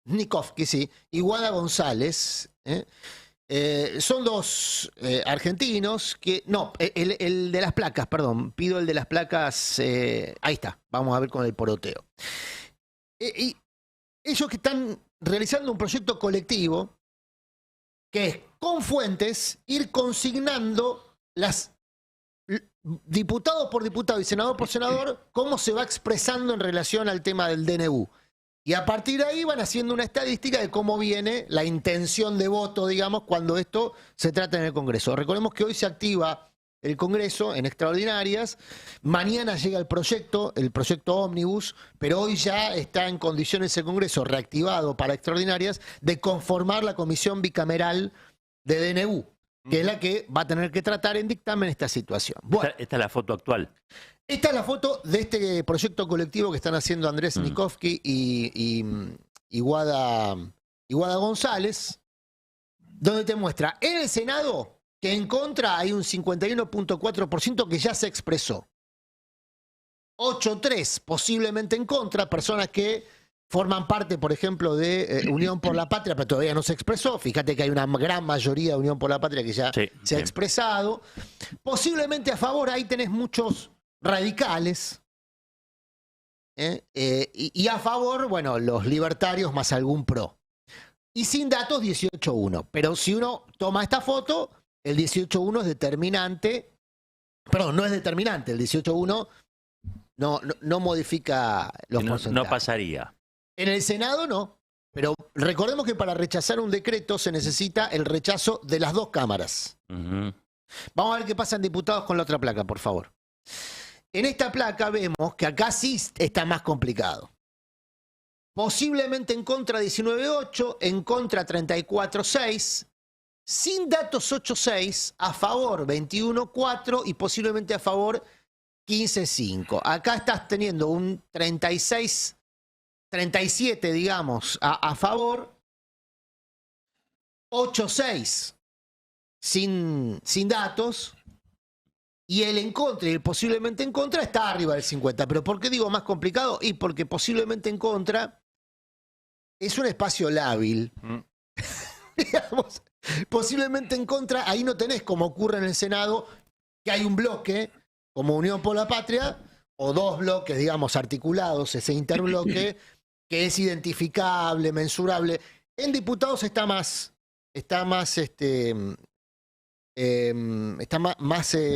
Snikovsky, sí, y Guada González. Son dos argentinos que... No, el de las placas, perdón. Pido el de las placas. Ahí está. Vamos a ver con el poroteo. Y ellos que están realizando un proyecto colectivo que es, con fuentes, ir consignando las diputado por diputado y senador por senador cómo se va expresando en relación al tema del DNU. Y a partir de ahí van haciendo una estadística de cómo viene la intención de voto, digamos, cuando esto se trata en el Congreso. Recordemos que hoy se activa el Congreso en extraordinarias, mañana llega el proyecto ómnibus, pero hoy ya está en condiciones el Congreso reactivado para extraordinarias de conformar la comisión bicameral de DNU, que es la que va a tener que tratar en dictamen esta situación. Bueno, Esta es la foto actual. esta es la foto de este proyecto colectivo que están haciendo Andrés Snikovsky y Guada González, donde te muestra en el Senado que en contra hay un 51.4% que ya se expresó. 8.3% posiblemente en contra, personas que forman parte, por ejemplo, de Unión por la Patria, pero todavía no se expresó. Fíjate que hay una gran mayoría de Unión por la Patria que ya se ha expresado. Posiblemente a favor, ahí tenés muchos radicales. Y a favor, bueno, los libertarios más algún pro. Y sin datos, 18.1. Pero si uno toma esta foto, el 18.1 es determinante. Perdón, no es determinante. El 18.1 no modifica los porcentajes. No pasaría. En el Senado no. Pero recordemos que para rechazar un decreto se necesita el rechazo de las dos cámaras. Ujú. Vamos a ver qué pasa en diputados con la otra placa, por favor. En esta placa vemos que acá sí está más complicado. Posiblemente en contra 19.8, en contra 34.6, sin datos 8.6, a favor 21.4 y posiblemente a favor 15.5. Acá estás teniendo un 37, digamos, a favor, 8.6 sin datos, y el en contra y el posiblemente en contra está arriba del 50. ¿Pero por qué digo más complicado? Y porque posiblemente en contra es un espacio lábil. Digamos, posiblemente en contra, ahí no tenés, como ocurre en el Senado, que hay un bloque, como Unión por la Patria, o dos bloques, digamos, articulados, ese interbloque, que es identificable, mensurable. En diputados está más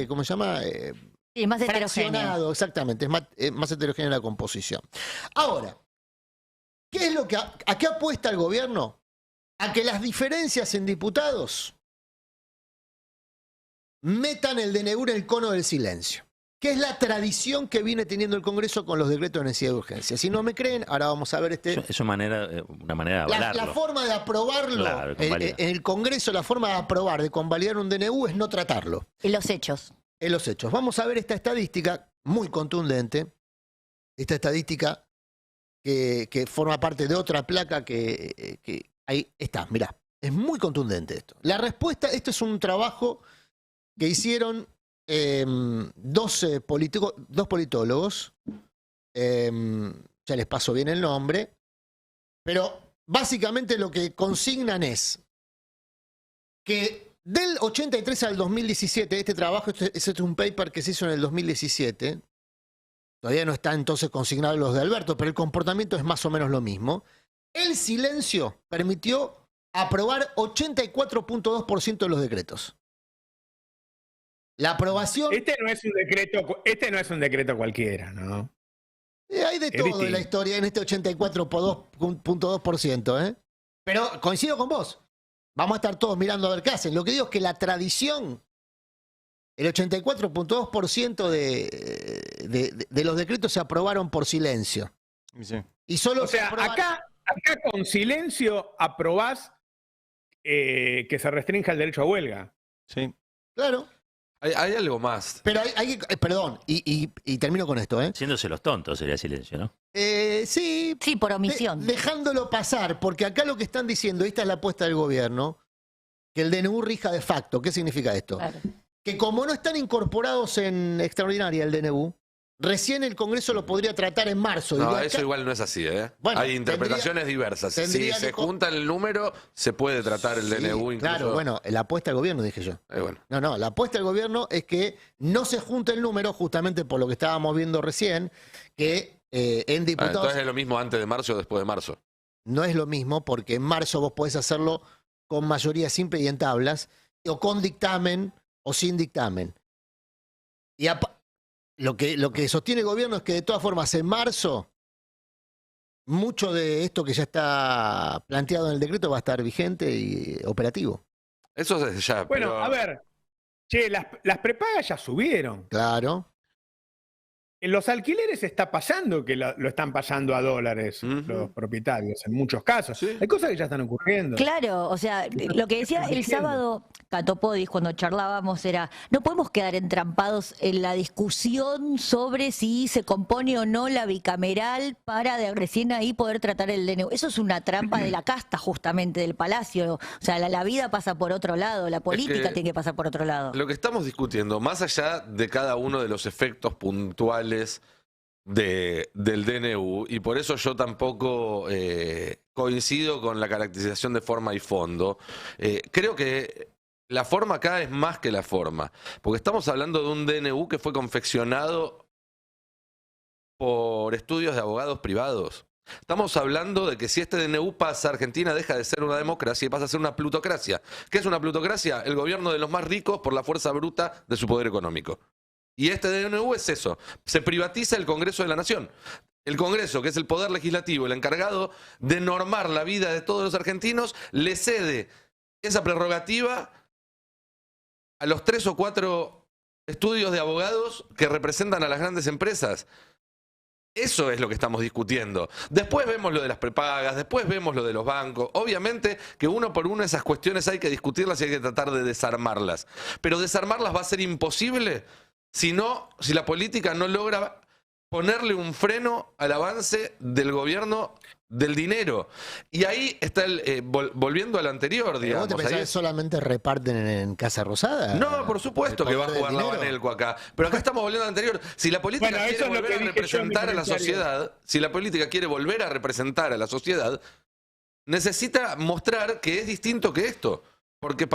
¿cómo se llama? Sí, más heterogéneo. Fraccionado, exactamente, es más heterogénea la composición. Ahora, ¿qué es lo que a qué apuesta el gobierno? A que las diferencias en diputados metan el DNU en el cono del silencio, que es la tradición que viene teniendo el Congreso con los decretos de necesidad de urgencia. Si no me creen, ahora vamos a ver Es una manera de avalarlo. la forma de aprobarlo, Claro, en el Congreso, la forma de aprobar, de convalidar un DNU es no tratarlo. En los hechos. En los hechos. Vamos a ver esta estadística muy contundente. Esta estadística que forma parte de otra placa que ahí está, mirá. Es muy contundente esto. La respuesta, esto es un trabajo que hicieron dos politólogos, ya les paso bien el nombre, pero básicamente lo que consignan es que del 83 al 2017, este trabajo, este es un paper que se hizo en el 2017, todavía no está entonces consignado los de Alberto, pero el comportamiento es más o menos lo mismo. El silencio permitió aprobar 84.2% de los decretos. La aprobación... Este no es un decreto cualquiera, ¿no? Hay de todo en la historia en este 84.2%, ¿eh? Pero coincido con vos. Vamos a estar todos mirando a ver qué hacen. Lo que digo es que la tradición, el 84.2% de los decretos se aprobaron por silencio. Sí. Y solo o sea, acá con silencio aprobás que se restrinja el derecho a huelga. Sí. Claro. Hay algo más. Pero perdón, y termino con esto, ¿eh? Haciéndose los tontos sería silencio, ¿no? Sí. Sí, por omisión. Dejándolo pasar, porque acá lo que están diciendo, esta es la apuesta del gobierno, que el DNU rija de facto. ¿Qué significa esto? Claro. Que como no están incorporados en extraordinaria el DNU, recién el Congreso lo podría tratar en marzo. No, acá, eso igual no es así, ¿eh? Bueno, hay interpretaciones diversas. Si se junta el número, se puede tratar el DNU incluso. Claro, bueno, la apuesta del gobierno, dije yo. Bueno. No, la apuesta del gobierno es que no se junte el número, justamente por lo que estábamos viendo recién, que en diputados... Entonces es lo mismo antes de marzo o después de marzo. No es lo mismo, porque en marzo vos podés hacerlo con mayoría simple y en tablas, o con dictamen o sin dictamen. Y lo que sostiene el gobierno es que de todas formas en marzo mucho de esto que ya está planteado en el decreto va a estar vigente y operativo. Eso es ya. Bueno, pero... a ver, che, las prepagas ya subieron. Claro. En los alquileres está pasando que lo están pasando a dólares los propietarios, en muchos casos. Sí. Hay cosas que ya están ocurriendo. Claro, o sea, lo que decía el sábado Catopodis cuando charlábamos era, no podemos quedar entrampados en la discusión sobre si se compone o no la bicameral para de recién ahí poder tratar el DNU. Eso es una trampa de la casta justamente, del palacio. O sea, la vida pasa por otro lado, la política tiene que pasar por otro lado. Lo que estamos discutiendo, más allá de cada uno de los efectos puntuales del DNU, y por eso yo tampoco coincido con la caracterización de forma y fondo, creo que la forma acá es más que la forma, porque estamos hablando de un DNU que fue confeccionado por estudios de abogados privados. Estamos hablando de que si este DNU pasa, Argentina deja de ser una democracia y pasa a ser una plutocracia. ¿Qué es una plutocracia? El gobierno de los más ricos por la fuerza bruta de su poder económico. Y este DNU es eso, se privatiza el Congreso de la Nación. El Congreso, que es el poder legislativo, el encargado de normar la vida de todos los argentinos, le cede esa prerrogativa a los 3 o 4 estudios de abogados que representan a las grandes empresas. Eso es lo que estamos discutiendo. Después vemos lo de las prepagas, después vemos lo de los bancos. Obviamente que uno por uno esas cuestiones hay que discutirlas y hay que tratar de desarmarlas. Pero desarmarlas va a ser imposible si la política no logra ponerle un freno al avance del gobierno del dinero. Y ahí está volviendo a lo anterior, digamos. ¿Vos te pensás que solamente reparten en Casa Rosada? No, por supuesto que va a jugar la Banelco acá. Pero acá estamos volviendo a lo anterior. Si la política quiere volver a representar a la sociedad, si la política quiere volver a representar a la sociedad, necesita mostrar que es distinto que esto. Porque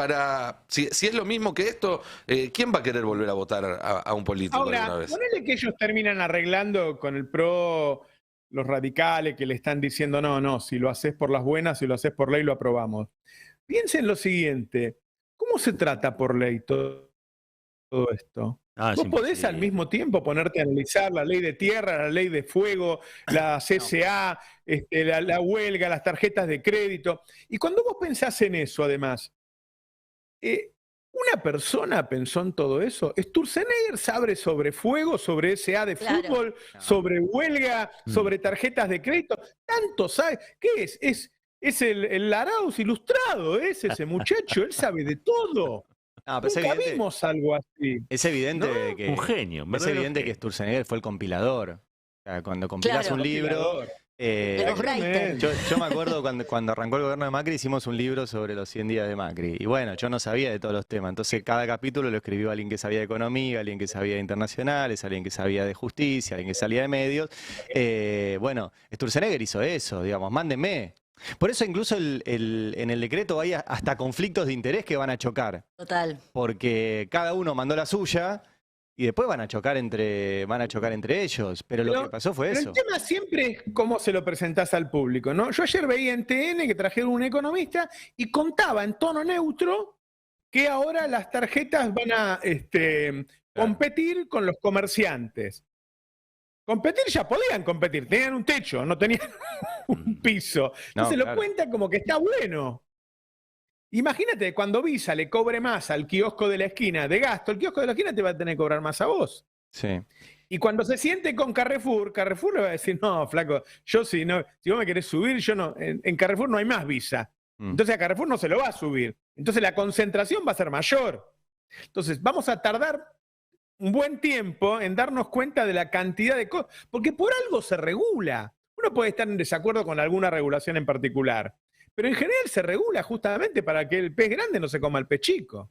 si es lo mismo que esto, ¿quién va a querer volver a votar a un político alguna vez? Ponele que ellos terminan arreglando con el PRO, los radicales que le están diciendo, no, si lo haces por las buenas, si lo haces por ley, lo aprobamos. Piensen lo siguiente, ¿cómo se trata por ley todo esto? Vos podés al mismo tiempo ponerte a analizar la ley de tierra, la ley de fuego, la CSA, la huelga, las tarjetas de crédito. Y cuando vos pensás en eso, además, una persona pensó en todo eso. Sturzenegger sabe sobre fuego, sobre SA de fútbol, sobre huelga, sobre tarjetas de crédito. Tanto sabe. ¿Qué es? Es el Arauz ilustrado, es ese muchacho. Él sabe de todo. Nunca vimos algo así. Es evidente que... Un genio. Es evidente que Sturzenegger fue el compilador. O sea, cuando compilas un libro, Los writers. Yo me acuerdo cuando arrancó el gobierno de Macri hicimos un libro sobre los 100 días de Macri. Y bueno, yo no sabía de todos los temas. Entonces cada capítulo lo escribió alguien que sabía de economía, alguien que sabía de internacionales, alguien que sabía de justicia, alguien que sabía de medios. Bueno, Sturzenegger hizo eso, digamos, mándenme. Por eso incluso en el decreto hay hasta conflictos de interés que van a chocar. Total. Porque cada uno mandó la suya. Y después van a chocar entre ellos. Pero lo que pasó fue eso. El tema siempre es cómo se lo presentás al público, ¿no? Yo ayer veía en TN que trajeron un economista y contaba en tono neutro que ahora las tarjetas van a competir con los comerciantes. Competir ya podían competir, tenían un techo, no tenían un piso. Entonces lo cuenta como que está bueno. Imagínate, cuando Visa le cobre más al kiosco de la esquina de gasto, el kiosco de la esquina te va a tener que cobrar más a vos. Sí. Y cuando se siente con Carrefour, Carrefour le va a decir, no, flaco, yo si vos me querés subir, yo no, en Carrefour no hay más Visa. Entonces a Carrefour no se lo va a subir. Entonces la concentración va a ser mayor. Entonces vamos a tardar un buen tiempo en darnos cuenta de la cantidad de cosas, porque por algo se regula. Uno puede estar en desacuerdo con alguna regulación en particular, pero en general se regula justamente para que el pez grande no se coma el pez chico,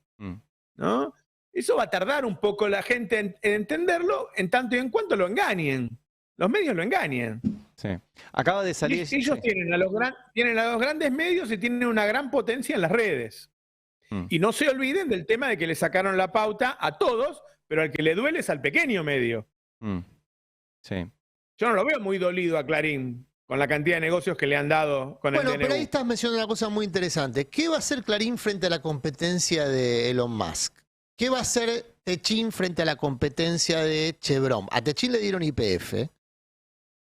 ¿no? Eso va a tardar un poco la gente en entenderlo, en tanto y en cuanto lo engañen. Los medios lo engañan. Sí. Acaba de salir... Ellos tienen a los grandes medios y tienen una gran potencia en las redes. Y no se olviden del tema de que le sacaron la pauta a todos, pero al que le duele es al pequeño medio. Sí. Yo no lo veo muy dolido a Clarín con la cantidad de negocios que le han dado con el DNU. Pero ahí estás mencionando una cosa muy interesante. ¿Qué va a hacer Clarín frente a la competencia de Elon Musk? ¿Qué va a hacer Techin frente a la competencia de Chevron? A Techin le dieron YPF,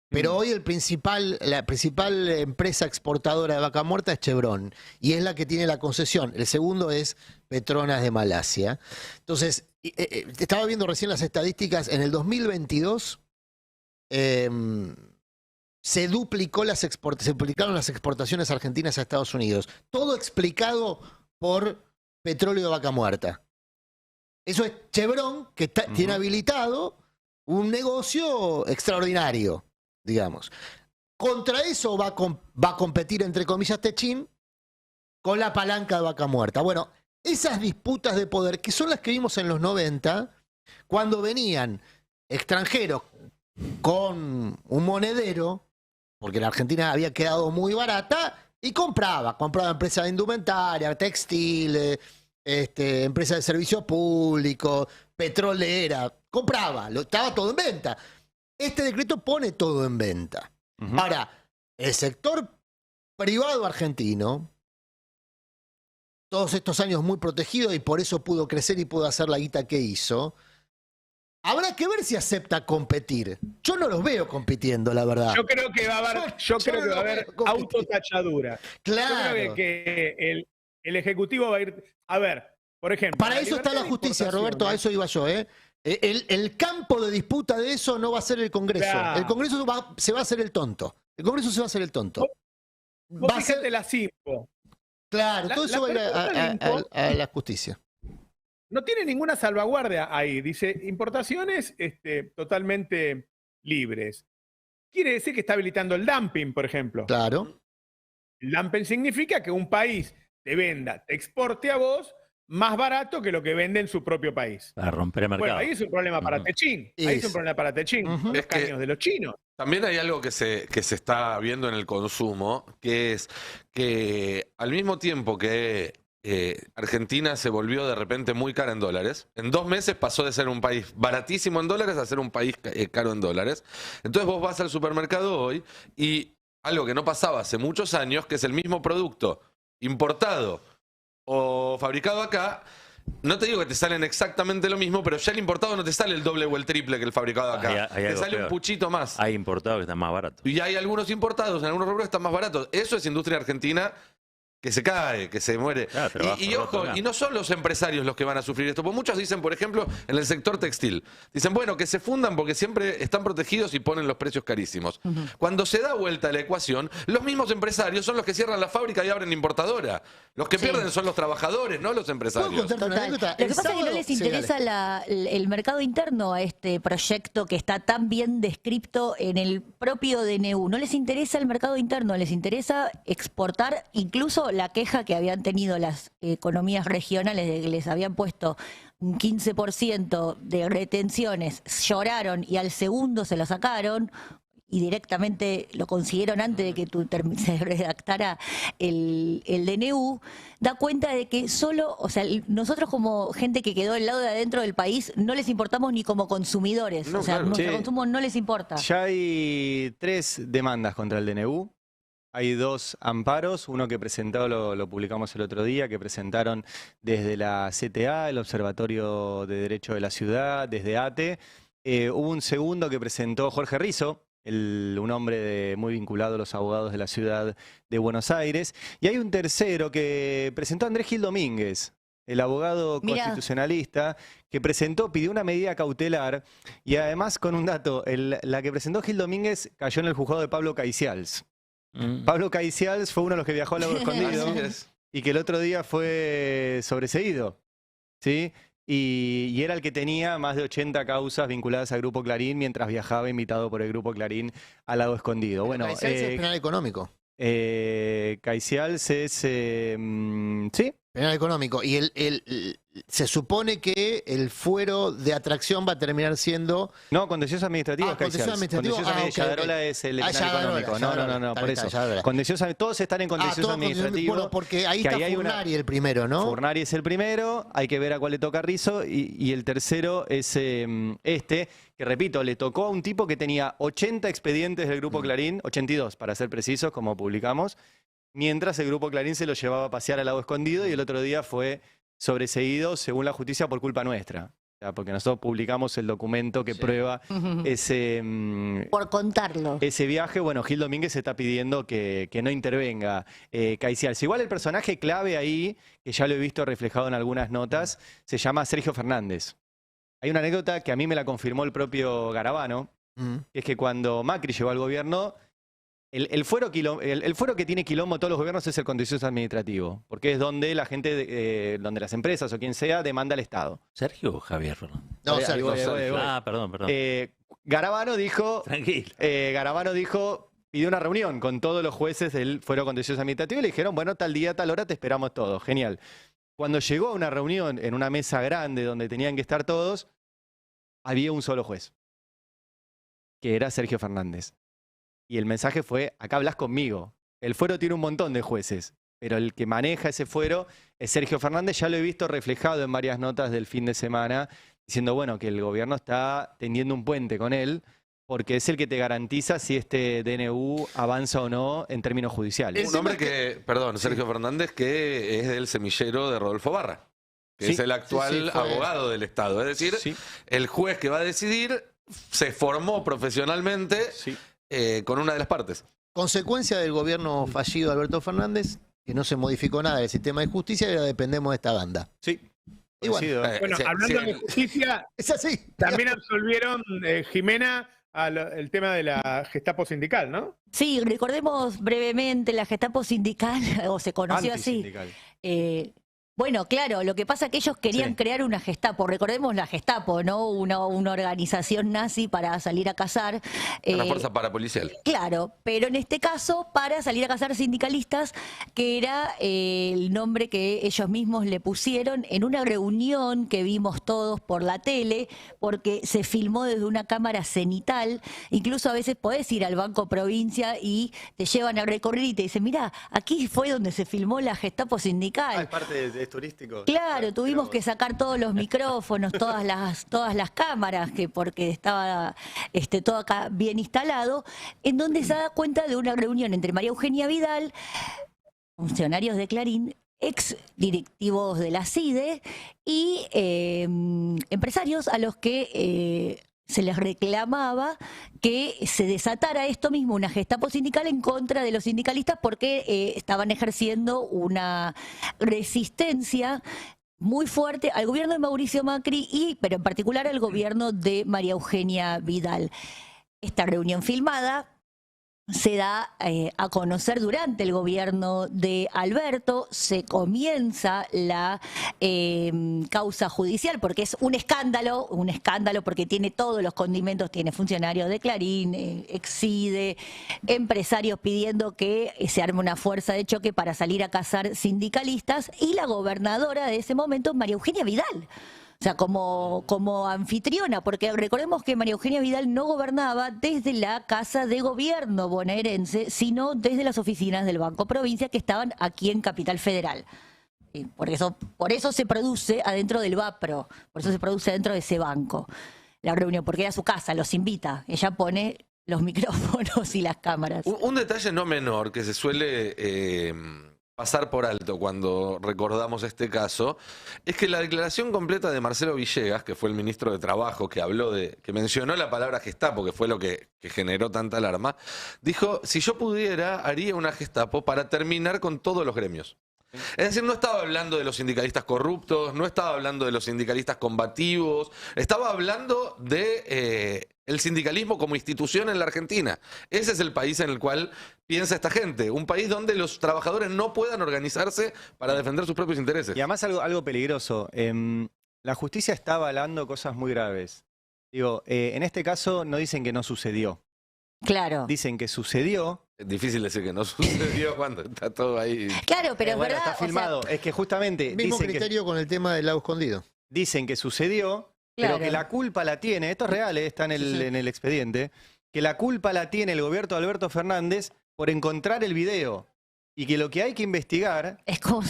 pero hoy la principal empresa exportadora de vaca muerta es Chevron, y es la que tiene la concesión. El segundo es Petronas de Malasia. Entonces, estaba viendo recién las estadísticas. En el 2022 se duplicaron las exportaciones argentinas a Estados Unidos. Todo explicado por petróleo de vaca muerta. Eso es Chevron, que tiene habilitado un negocio extraordinario, digamos. Contra eso va a competir, entre comillas, Techin con la palanca de vaca muerta. Bueno, esas disputas de poder, que son las que vimos en los 90, cuando venían extranjeros con un monedero, porque la Argentina había quedado muy barata, y compraba empresas de indumentaria, textiles, empresas de servicio público, petrolera, compraba, estaba todo en venta. Este decreto pone todo en venta. Ahora, el sector privado argentino, todos estos años muy protegido y por eso pudo crecer y pudo hacer la guita que hizo, habrá que ver si acepta competir. Yo no los veo compitiendo, la verdad. Yo creo que va a haber autotachadura. Claro. Yo creo que el Ejecutivo va a ir... A ver, por ejemplo... Para eso está la justicia, Roberto, a eso iba yo, El campo de disputa de eso no va a ser el Congreso. Claro. El Congreso se va a hacer el tonto. El Congreso se va a hacer el tonto. Va a ser la CIMPO. Claro, todo eso va a ir a la justicia. No tiene ninguna salvaguardia ahí. Dice, importaciones totalmente libres. Quiere decir que está habilitando el dumping, por ejemplo. Claro. El dumping significa que un país te exporte a vos más barato que lo que vende en su propio país. Para romper el mercado. Bueno, ahí es un problema para Techin. Ahí es un problema para Techin. Los caños de los chinos. También hay algo que se está viendo en el consumo, que es que al mismo tiempo que Argentina se volvió de repente muy cara en dólares, en 2 meses pasó de ser un país baratísimo en dólares a ser un país caro en dólares. Entonces vos vas al supermercado hoy y algo que no pasaba hace muchos años, que es el mismo producto importado o fabricado acá, no te digo que te salen exactamente lo mismo, pero ya el importado no te sale el doble o el triple que el fabricado acá. Te sale un puchito más. Hay importados que están más baratos. Y hay algunos importados, en algunos rubros están más baratos. Eso es industria argentina que se cae, que se muere. Claro, trabajo Y ojo, roto, y no son los empresarios los que van a sufrir esto, porque muchos dicen, por ejemplo, en el sector textil, dicen, bueno, que se fundan porque siempre están protegidos y ponen los precios carísimos. Cuando se da vuelta la ecuación, los mismos empresarios son los que cierran la fábrica y abren importadora. Los que pierden son los trabajadores, no los empresarios. contarte una anécdota? Lo que El pasa es que no sábado- les sí, interesa el mercado interno a este proyecto que está tan bien descrito en el propio DNU. No les interesa el mercado interno, les interesa exportar. Incluso la queja que habían tenido las economías regionales de que les habían puesto un 15% de retenciones, lloraron y al segundo se lo sacaron. Y directamente lo consiguieron antes de que se redactara el DNU, da cuenta de que solo, o sea, nosotros como gente que quedó del lado de adentro del país, no les importamos ni como consumidores. No, o sea, claro. nuestro Che, consumo no les importa. Ya hay 3 demandas contra el DNU. Hay 2 amparos, uno que presentó, lo publicamos el otro día, que presentaron desde la CTA, el Observatorio de Derecho de la Ciudad, desde ATE. Hubo un segundo que presentó Jorge Rizzo, un hombre muy vinculado a los abogados de la ciudad de Buenos Aires. Y hay un tercero que presentó Andrés Gil Domínguez, el abogado Mirá. constitucionalista, que pidió una medida cautelar y además con un dato, la que presentó Gil Domínguez cayó en el juzgado de Pablo Caicials. Pablo Caicials fue uno de los que viajó al Lago Escondido Así es. y que el otro día fue sobreseído, ¿sí? Y era el que tenía más de 80 causas vinculadas al Grupo Clarín mientras viajaba invitado por el Grupo Clarín al Lago Escondido. Bueno, Caicials es penal económico. Caicials es... ¿sí? Penal económico. Y se supone que el fuero de atracción va a terminar siendo... No, contencioso administrativo es contencioso Caicials. administrativo. Contencioso Ok, Yadarola ok. es el Ah, penal Yadarola, económico. Yadarola. No, Está por bien, eso. está, Yadarola. Todos están en contencioso todo administrativo. Bueno, porque ahí que está ahí hay una- Furnari el primero, ¿no? Furnari es el primero, hay que ver a cuál le toca a Rizzo, y el tercero es que repito, le tocó a un tipo que tenía 80 expedientes del Grupo Clarín, 82 para ser precisos, como publicamos, mientras el Grupo Clarín se lo llevaba a pasear al Lago Escondido y el otro día fue sobreseído, según la justicia, por culpa nuestra. O sea, porque nosotros publicamos el documento que prueba ese... Por contarlo. Ese viaje, bueno, Gil Domínguez está pidiendo que no intervenga Caicials. Igual el personaje clave ahí, que ya lo he visto reflejado en algunas notas, se llama Sergio Fernández. Hay una anécdota que a mí me la confirmó el propio Garabano, que es que cuando Macri llegó al gobierno, el fuero que tiene quilombo todos los gobiernos es el contencioso administrativo, porque es donde la gente, donde las empresas o quien sea demanda al Estado. ¿Sergio o Javier? Perdón. No, Ahí Sergio. voy. Ah, perdón. Garabano dijo... Tranquilo. Garabano pidió una reunión con todos los jueces del fuero contencioso administrativo y le dijeron, bueno, tal día, tal hora te esperamos todos. Genial. Cuando llegó a una reunión en una mesa grande donde tenían que estar todos, había un solo juez, que era Sergio Fernández. Y el mensaje fue, acá hablas conmigo. El fuero tiene un montón de jueces, pero el que maneja ese fuero es Sergio Fernández. Ya lo he visto reflejado en varias notas del fin de semana, diciendo, bueno, que el gobierno está tendiendo un puente con él, porque es el que te garantiza si este DNU avanza o no en términos judiciales. Un hombre Sergio Fernández, que es del semillero de Rodolfo Barra, que es el actual abogado del Estado. Es decir, el juez que va a decidir se formó profesionalmente con una de las partes. Consecuencia del gobierno fallido de Alberto Fernández, que no se modificó nada del sistema de justicia y ahora dependemos de esta banda. Sí. Y bueno, Bueno, hablando de justicia, es así. también absolvieron, Jimena, el tema de la Gestapo sindical, ¿no? Sí, recordemos brevemente la Gestapo sindical, o se conoció así. Antisindical. Bueno, claro, lo que pasa es que ellos querían crear una Gestapo, recordemos la Gestapo, ¿no? Una organización nazi para salir a cazar. Una fuerza parapolicial. Claro, pero en este caso para salir a cazar sindicalistas, que era el nombre que ellos mismos le pusieron en una reunión que vimos todos por la tele, porque se filmó desde una cámara cenital. Incluso a veces podés ir al Banco Provincia y te llevan a recorrer y te dicen, mirá, aquí fue donde se filmó la Gestapo sindical. Es parte es turístico. Claro, tuvimos que sacar todos los micrófonos, todas las cámaras, porque estaba todo acá bien instalado, en donde se da cuenta de una reunión entre María Eugenia Vidal, funcionarios de Clarín, ex directivos de la CIDE y empresarios a los que se les reclamaba que se desatara esto mismo, una Gestapo sindical en contra de los sindicalistas porque estaban ejerciendo una resistencia muy fuerte al gobierno de Mauricio Macri pero en particular al gobierno de María Eugenia Vidal. Esta reunión filmada se da a conocer durante el gobierno de Alberto, se comienza la causa judicial porque es un escándalo porque tiene todos los condimentos, tiene funcionarios de Clarín, Exide, empresarios pidiendo que se arme una fuerza de choque para salir a cazar sindicalistas y la gobernadora de ese momento, María Eugenia Vidal. O sea, como anfitriona, porque recordemos que María Eugenia Vidal no gobernaba desde la Casa de Gobierno bonaerense, sino desde las oficinas del Banco Provincia que estaban aquí en Capital Federal. Y por eso se produce adentro del BAPRO, por eso se produce dentro de ese banco la reunión, porque era su casa, los invita, ella pone los micrófonos y las cámaras. Un detalle no menor que se suele pasar por alto cuando recordamos este caso, es que la declaración completa de Marcelo Villegas, que fue el ministro de Trabajo, que mencionó la palabra Gestapo, que fue lo que generó tanta alarma, dijo, si yo pudiera, haría una Gestapo para terminar con todos los gremios. Es decir, no estaba hablando de los sindicalistas corruptos, no estaba hablando de los sindicalistas combativos, estaba hablando de el sindicalismo como institución en la Argentina. Ese es el país en el cual piensa esta gente, un país donde los trabajadores no puedan organizarse para defender sus propios intereses. Y además algo peligroso, la justicia está avalando cosas muy graves. Digo, en este caso no dicen que no sucedió. Claro. Dicen que sucedió. Es difícil decir que no sucedió cuando está todo ahí. Claro, pero es bueno, verdad. está filmado. Es que justamente Mismo dicen criterio con el tema del lago escondido. Dicen que sucedió, Claro. pero que la culpa la tiene, esto es real, está en el expediente, que la culpa la tiene el gobierno de Alberto Fernández por encontrar el video. Y que lo que hay que investigar Es cómo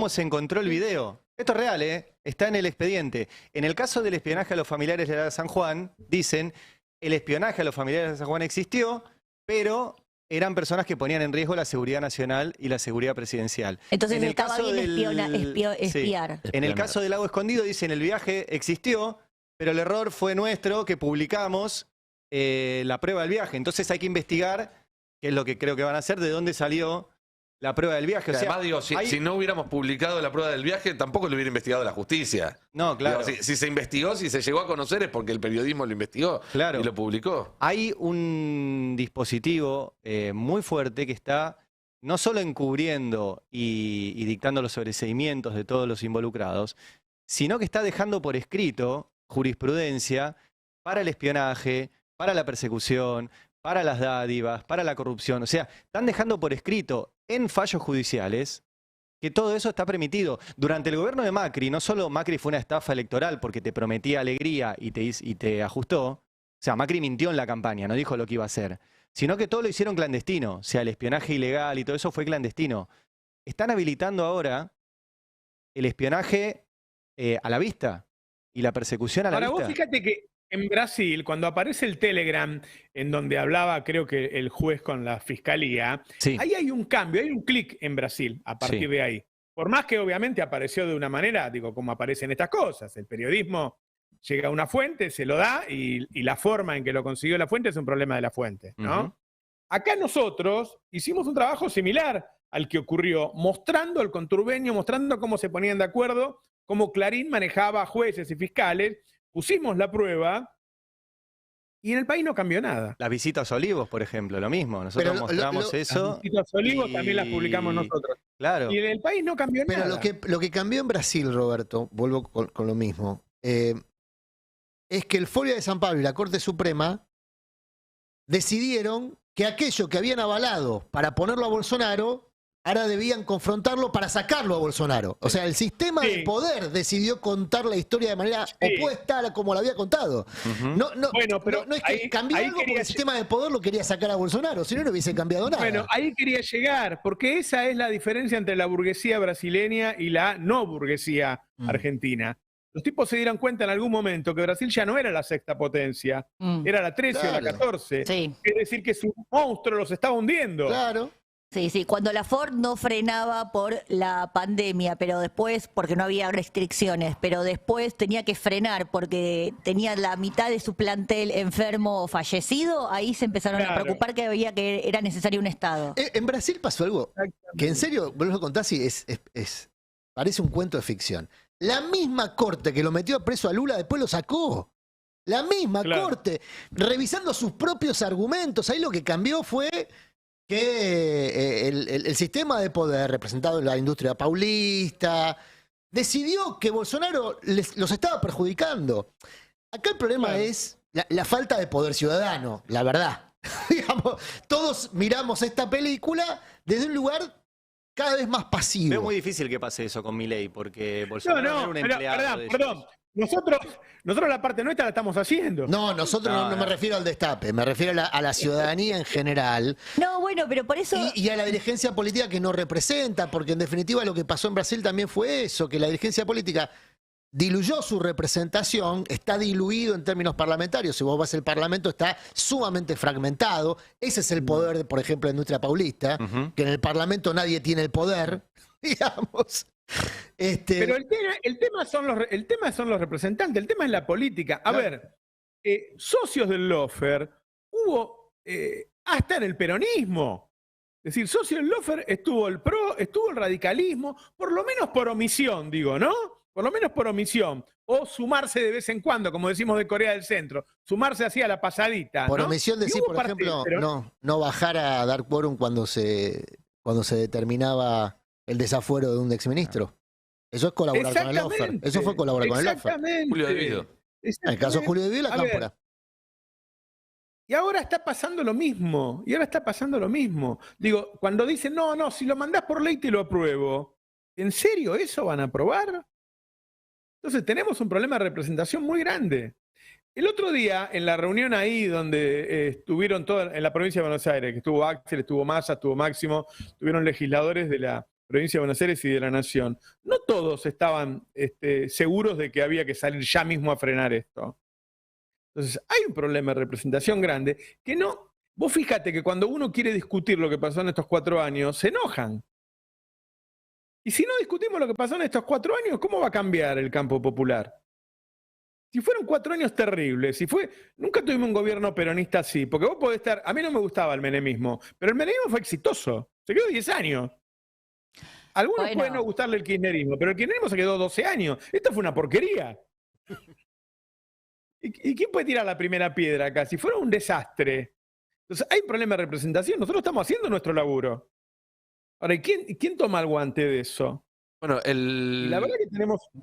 se encontró el video. Esto es real, está en el expediente. En el caso del espionaje a los familiares de la San Juan, dicen, el espionaje a los familiares de San Juan existió, pero eran personas que ponían en riesgo la seguridad nacional y la seguridad presidencial. Entonces en el estaba caso bien espiar. En el caso del lago escondido dicen el viaje existió, pero el error fue nuestro que publicamos la prueba del viaje. Entonces hay que investigar, que es lo que creo que van a hacer, de dónde salió la prueba del viaje. O sea, además, digo, si no hubiéramos publicado la prueba del viaje, tampoco lo hubiera investigado la justicia. No, claro. Digo, si se investigó, si se llegó a conocer, es porque el periodismo lo investigó y lo publicó. Hay un dispositivo muy fuerte que está no solo encubriendo y dictando los sobreseimientos de todos los involucrados, sino que está dejando por escrito jurisprudencia para el espionaje, para la persecución, para las dádivas, para la corrupción. O sea, están dejando por escrito en fallos judiciales que todo eso está permitido. Durante el gobierno de Macri, no solo Macri fue una estafa electoral porque te prometía alegría y te ajustó, o sea, Macri mintió en la campaña, no dijo lo que iba a hacer, sino que todo lo hicieron clandestino, o sea, el espionaje ilegal y todo eso fue clandestino. Están habilitando ahora el espionaje a la vista y la persecución a la vista. Ahora, vos fíjate que en Brasil, cuando aparece el Telegram, en donde hablaba, creo que el juez con la fiscalía, ahí hay un cambio, hay un clic en Brasil a partir de ahí. Por más que obviamente apareció de una manera, digo, como aparecen estas cosas. El periodismo llega a una fuente, se lo da, y la forma en que lo consiguió la fuente es un problema de la fuente, ¿no? Acá nosotros hicimos un trabajo similar al que ocurrió, mostrando el conturbenio, mostrando cómo se ponían de acuerdo, cómo Clarín manejaba a jueces y fiscales. Pusimos la prueba y en el país no cambió nada. Las visitas a Olivos, por ejemplo, lo mismo. Nosotros mostramos eso. Las visitas a Olivos también las publicamos nosotros. Claro. Y en el país no cambió nada. Pero lo que cambió en Brasil, Roberto, vuelvo con lo mismo, es que el Folia de San Pablo y la Corte Suprema decidieron que aquello que habían avalado para ponerlo a Bolsonaro, ahora debían confrontarlo para sacarlo a Bolsonaro. O sea, el sistema de poder decidió contar la historia de manera opuesta a como la había contado. No es que cambió algo porque el sistema de poder lo quería sacar a Bolsonaro, si no, no hubiese cambiado nada. Bueno, ahí quería llegar, porque esa es la diferencia entre la burguesía brasileña y la no burguesía argentina. Los tipos se dieron cuenta en algún momento que Brasil ya no era la sexta potencia, era la 13 o la 14. Es decir, que su monstruo los estaba hundiendo. Claro. Sí, sí, cuando la Ford no frenaba por la pandemia, pero después, porque no había restricciones, pero después tenía que frenar porque tenía la mitad de su plantel enfermo o fallecido, ahí se empezaron a preocupar que era necesario un Estado. En Brasil pasó algo que en serio, vos lo contás y parece un cuento de ficción. La misma corte que lo metió preso a Lula después lo sacó. La misma corte, revisando sus propios argumentos. Ahí lo que cambió fue que el sistema de poder representado en la industria paulista decidió que Bolsonaro los estaba perjudicando. Acá el problema es la falta de poder ciudadano, la verdad. Digamos, todos miramos esta película desde un lugar cada vez más pasivo. Es muy difícil que pase eso con Milei, porque Bolsonaro era un empleado de ellos. Perdón. Nosotros la parte nuestra la estamos haciendo. No, nosotros no me refiero al destape, me refiero a la ciudadanía en general. No, bueno, pero por eso... Y a la dirigencia política que no representa, porque en definitiva lo que pasó en Brasil también fue eso, que la dirigencia política diluyó su representación, está diluido en términos parlamentarios. Si vos vas al Parlamento está sumamente fragmentado. Ese es el poder, por ejemplo, de la industria paulista, que en el Parlamento nadie tiene el poder, digamos. Pero el tema son los representantes, el tema es la política. A ver, socios del Lofer hubo hasta en el peronismo. Es decir, socio del Lofer estuvo el PRO, estuvo el radicalismo, por lo menos por omisión, digo, ¿no? Por lo menos por omisión. O sumarse de vez en cuando, como decimos de Corea del Centro. Sumarse así a la pasadita. Por ¿no? omisión decir, por ejemplo, no bajar a dar quórum cuando se determinaba el desafuero de un exministro. Eso es colaborar con el Lofer. Eso fue colaborar con el Lofer. Julio De Vido. En el caso de Julio De Vido y la Cámpora. Y ahora está pasando lo mismo. Digo, cuando dicen, no, si lo mandás por ley te lo apruebo. ¿En serio eso van a aprobar? Entonces tenemos un problema de representación muy grande. El otro día, en la reunión ahí donde estuvieron todos, en la provincia de Buenos Aires, que estuvo Axel, estuvo Massa, estuvo Máximo, estuvieron legisladores de la provincia de Buenos Aires y de la Nación. No todos estaban seguros de que había que salir ya mismo a frenar esto. Entonces, hay un problema de representación grande que no... Vos fíjate que cuando uno quiere discutir lo que pasó en estos 4 años, se enojan. Y si no discutimos lo que pasó en estos 4 años, ¿cómo va a cambiar el campo popular? Si fueron 4 años terribles, nunca tuvimos un gobierno peronista así, porque vos podés estar... A mí no me gustaba el menemismo, pero el menemismo fue exitoso. Se quedó 10 años. Algunos pueden no gustarle el kirchnerismo, pero el kirchnerismo se quedó 12 años. Esto fue una porquería. ¿Y quién puede tirar la primera piedra acá? Si fuera un desastre. Entonces, hay un problema de representación. Nosotros estamos haciendo nuestro laburo. Ahora, ¿y quién toma el guante de eso? Bueno, Y la verdad que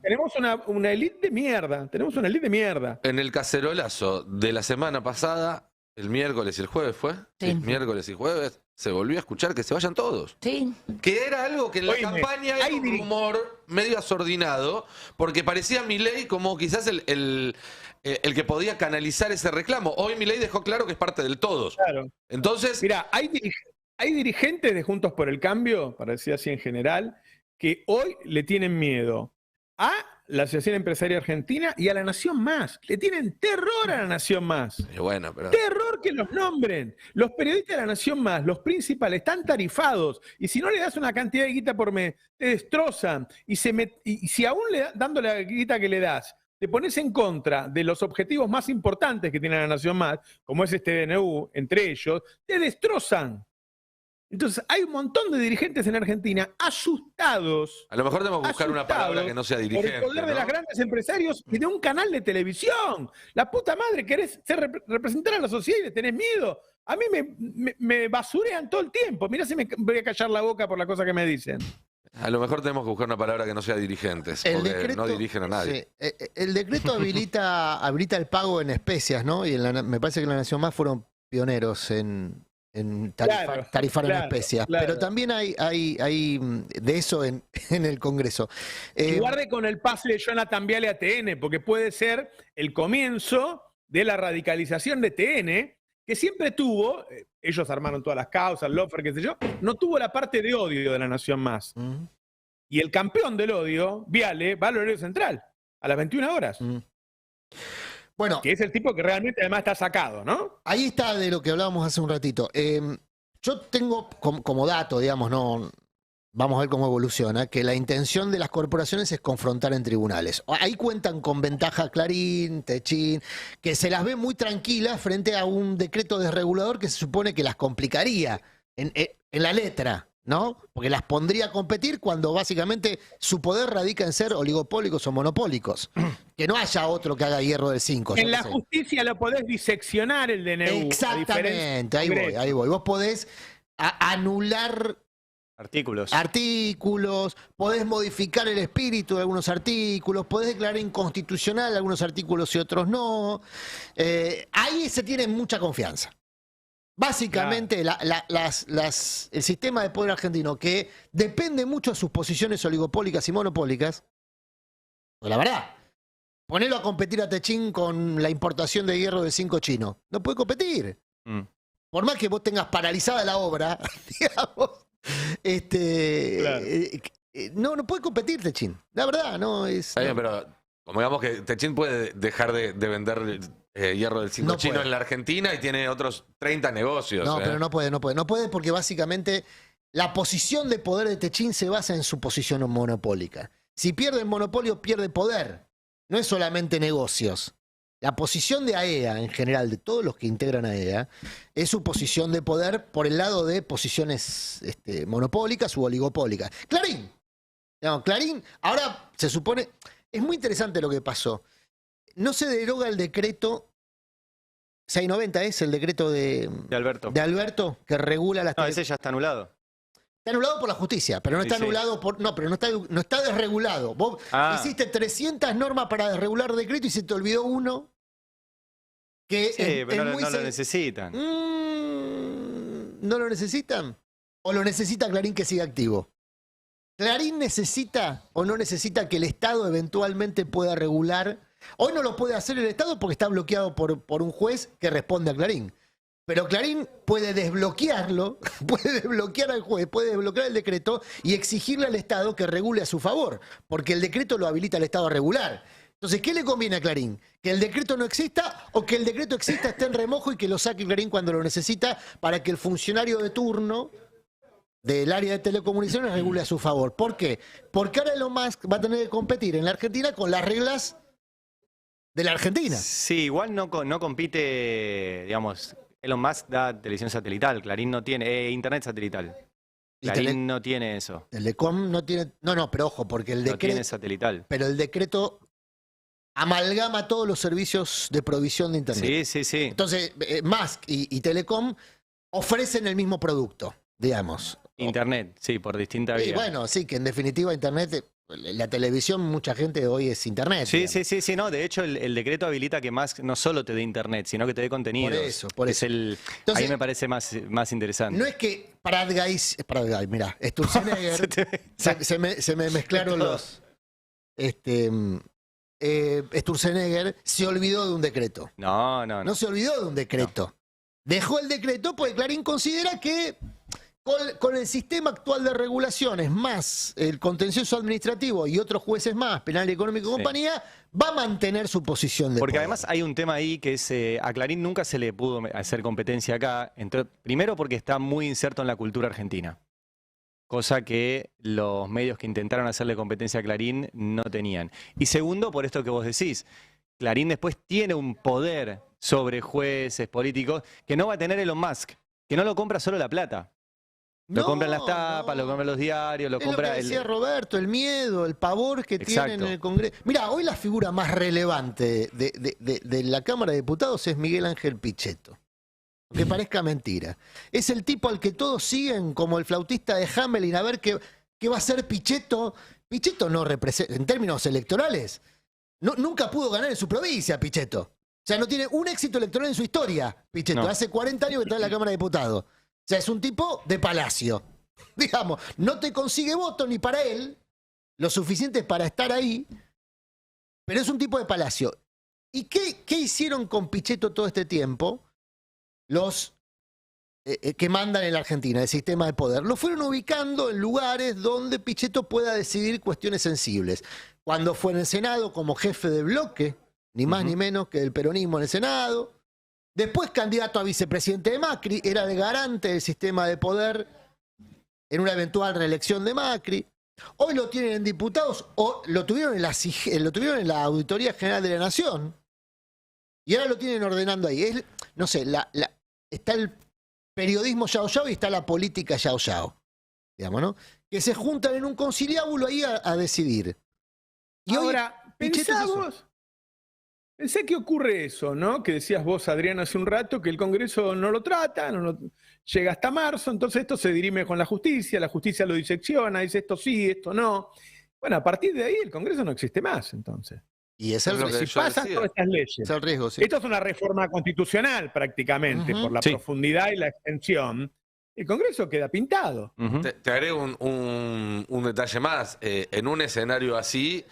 tenemos una élite de mierda. Tenemos una élite de mierda. En el cacerolazo de la semana pasada, el miércoles y el jueves fue, Sí. miércoles y jueves, se volvió a escuchar que se vayan todos. Sí. Que era algo que en la Oíme, campaña era un rumor medio asordinado, porque parecía Milei como quizás el que podía canalizar ese reclamo. Hoy Milei dejó claro que es parte del todos. Claro. Entonces, Mirá, hay dirigentes de Juntos por el Cambio, para decir así en general, que hoy le tienen miedo a la Asociación Empresaria Argentina y a la Nación Más. Le tienen terror a la Nación Más. bueno, pero... Terror que los nombren. Los periodistas de la Nación Más, los principales, están tarifados. Y si no le das una cantidad de guita por mes, te destrozan. Y si aún dándole la guita que le das, te pones en contra de los objetivos más importantes que tiene la Nación Más, como es este DNU, entre ellos, te destrozan. Entonces, hay un montón de dirigentes en Argentina asustados. A lo mejor tenemos que buscar una palabra que no sea dirigente. Por el poder de ¿no? los grandes empresarios y de un canal de televisión. La puta madre, querés representar a la sociedad y le tenés miedo. A mí me basurean todo el tiempo. Mirá si me voy a callar la boca por la cosa que me dicen. A lo mejor tenemos que buscar una palabra que no sea dirigentes, porque no dirigen a nadie. Sí, el decreto habilita el pago en especias, ¿no? Y me parece que en la Nación Más fueron pioneros en tarifar en especias. Claro. Pero también hay de eso en el Congreso. Y guarde con el pase de Jonathan Viale a TN, porque puede ser el comienzo de la radicalización de TN, que siempre tuvo, ellos armaron todas las causas, Lofer, qué sé yo, no tuvo la parte de odio de la Nación Más. Y el campeón del odio, Viale, va al horario central, a las 21 horas. Bueno, que es el tipo que realmente además está sacado, ¿no? Ahí está de lo que hablábamos hace un ratito. Yo tengo como dato, digamos, no, vamos a ver cómo evoluciona, que la intención de las corporaciones es confrontar en tribunales. Ahí cuentan con ventaja Clarín, Techin, que se las ve muy tranquilas frente a un decreto desregulador que se supone que las complicaría en la letra, ¿no? Porque las pondría a competir cuando básicamente su poder radica en ser oligopólicos o monopólicos. Que no haya otro que haga hierro del 5. En la justicia lo podés diseccionar el DNU. Exactamente, ahí voy. Vos podés anular artículos, podés modificar el espíritu de algunos artículos, podés declarar inconstitucional algunos artículos y otros no. Ahí se tiene mucha confianza. Básicamente, el sistema de poder argentino, que depende mucho de sus posiciones oligopólicas y monopólicas, pues la verdad, ponelo a competir a Techin con la importación de hierro de 5 chino. No puede competir. Por más que vos tengas paralizada la obra, digamos, no puede competir Techin. La verdad, no es... Está bien, pero como digamos que Techin puede dejar de vender hierro del 5 chino en la Argentina y tiene otros 30 negocios. No, pero no puede. No puede porque básicamente la posición de poder de Techin se basa en su posición monopólica. Si pierde el monopolio, pierde poder. No es solamente negocios. La posición de AEA, en general, de todos los que integran AEA, es su posición de poder por el lado de posiciones monopólicas u oligopólicas. Clarín. No, Clarín, ahora se supone... Es muy interesante lo que pasó. No se deroga el decreto 690, es el decreto de Alberto, que regula las... No, ese ya está anulado. Está anulado por la justicia, pero no está anulado por... No, pero no está desregulado. Vos hiciste 300 normas para desregular decreto y se te olvidó uno que pero no lo necesitan. ¿No lo necesitan? ¿O lo necesita Clarín que siga activo? ¿Clarín necesita o no necesita que el Estado eventualmente pueda regular? Hoy no lo puede hacer el Estado porque está bloqueado por un juez que responde a Clarín. Pero Clarín puede desbloquearlo, puede desbloquear al juez, puede desbloquear el decreto y exigirle al Estado que regule a su favor, porque el decreto lo habilita al Estado a regular. Entonces, ¿qué le conviene a Clarín? ¿Que el decreto no exista o que el decreto exista, esté en remojo y que lo saque Clarín cuando lo necesita para que el funcionario de turno del área de telecomunicaciones regule a su favor? ¿Por qué? Porque ahora Elon Musk va a tener que competir en la Argentina con las reglas de la Argentina. Sí, igual no compite, digamos, Elon Musk da televisión satelital, Clarín no tiene, internet satelital. Clarín no tiene eso. Telecom no tiene, no, pero ojo, porque el decreto... No tiene satelital. Pero el decreto amalgama todos los servicios de provisión de internet. Sí. Entonces, Musk y Telecom ofrecen el mismo producto, digamos. Internet, sí, por distinta vía. Y bueno, sí, que en definitiva Internet, la televisión, mucha gente hoy es Internet. Sí, no, de hecho el decreto habilita que Musk no solo te dé Internet, sino que te dé contenidos. Por eso. Entonces, ahí me parece más interesante. No es que Prat Guy, mirá, Sturzenegger, se me mezclaron los... Sturzenegger se olvidó de un decreto. No. No se olvidó de un decreto. No. Dejó el decreto porque Clarín considera que con el sistema actual de regulaciones, más el contencioso administrativo y otros jueces más, penal y económico y compañía, va a mantener su posición de Porque poder. Además hay un tema ahí que es, a Clarín nunca se le pudo hacer competencia acá, primero porque está muy inserto en la cultura argentina, cosa que los medios que intentaron hacerle competencia a Clarín no tenían. Y segundo, por esto que vos decís, Clarín después tiene un poder sobre jueces, políticos, que no va a tener Elon Musk, que no lo compra solo la plata. Lo compran las tapas, lo compran los diarios, lo compra... Lo que decía Roberto, el miedo, el pavor que tienen en el Congreso. Mira, hoy la figura más relevante de la Cámara de Diputados es Miguel Ángel Pichetto. Aunque parezca mentira. Es el tipo al que todos siguen como el flautista de Hamelin a ver qué va a hacer Pichetto. Pichetto no representa, en términos electorales, nunca pudo ganar en su provincia, Pichetto. O sea, no tiene un éxito electoral en su historia, Pichetto. No. Hace 40 años que está en la Cámara de Diputados. O sea, es un tipo de palacio. Digamos, no te consigue votos ni para él, lo suficiente para estar ahí, pero es un tipo de palacio. ¿Y qué hicieron con Pichetto todo este tiempo? Los que mandan en la Argentina, el sistema de poder, lo fueron ubicando en lugares donde Pichetto pueda decidir cuestiones sensibles. Cuando fue en el Senado como jefe de bloque, ni más ni menos que del peronismo en el Senado, Después candidato a vicepresidente de Macri, era el garante del sistema de poder en una eventual reelección de Macri. Hoy lo tienen en diputados, o lo tuvieron en la Auditoría General de la Nación. Y ahora lo tienen ordenando ahí. No sé, está el periodismo yao yao y está la política yao yao. Digamos, ¿no? Que se juntan en un conciliábulo ahí a decidir. Y ahora, pensé que ocurre eso, ¿no? Que decías vos, Adrián, hace un rato, que el Congreso no lo trata, llega hasta marzo, entonces esto se dirime con la justicia lo disecciona, dice esto sí, esto no. Bueno, a partir de ahí el Congreso no existe más, entonces. Y es el riesgo. Si pasan todas estas leyes. Es el riesgo, sí. Esto es una reforma constitucional prácticamente, por la profundidad y la extensión. El Congreso queda pintado. Te agrego un detalle más. En un escenario así,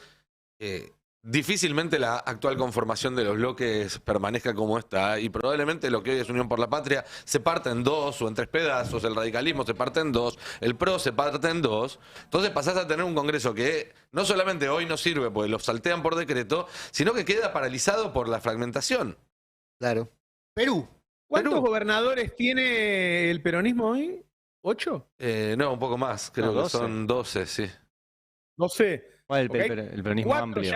difícilmente la actual conformación de los bloques permanezca como está, y probablemente lo que hoy es Unión por la Patria se parte en dos o en tres pedazos, el radicalismo se parte en dos, el PRO se parte en dos. Entonces pasás a tener un Congreso que no solamente hoy no sirve porque lo saltean por decreto, sino que queda paralizado por la fragmentación. Claro. Perú. ¿Cuántos gobernadores tiene el peronismo hoy? ¿8? No, un poco más, creo que son 12, sí. 12. El peronismo amplio.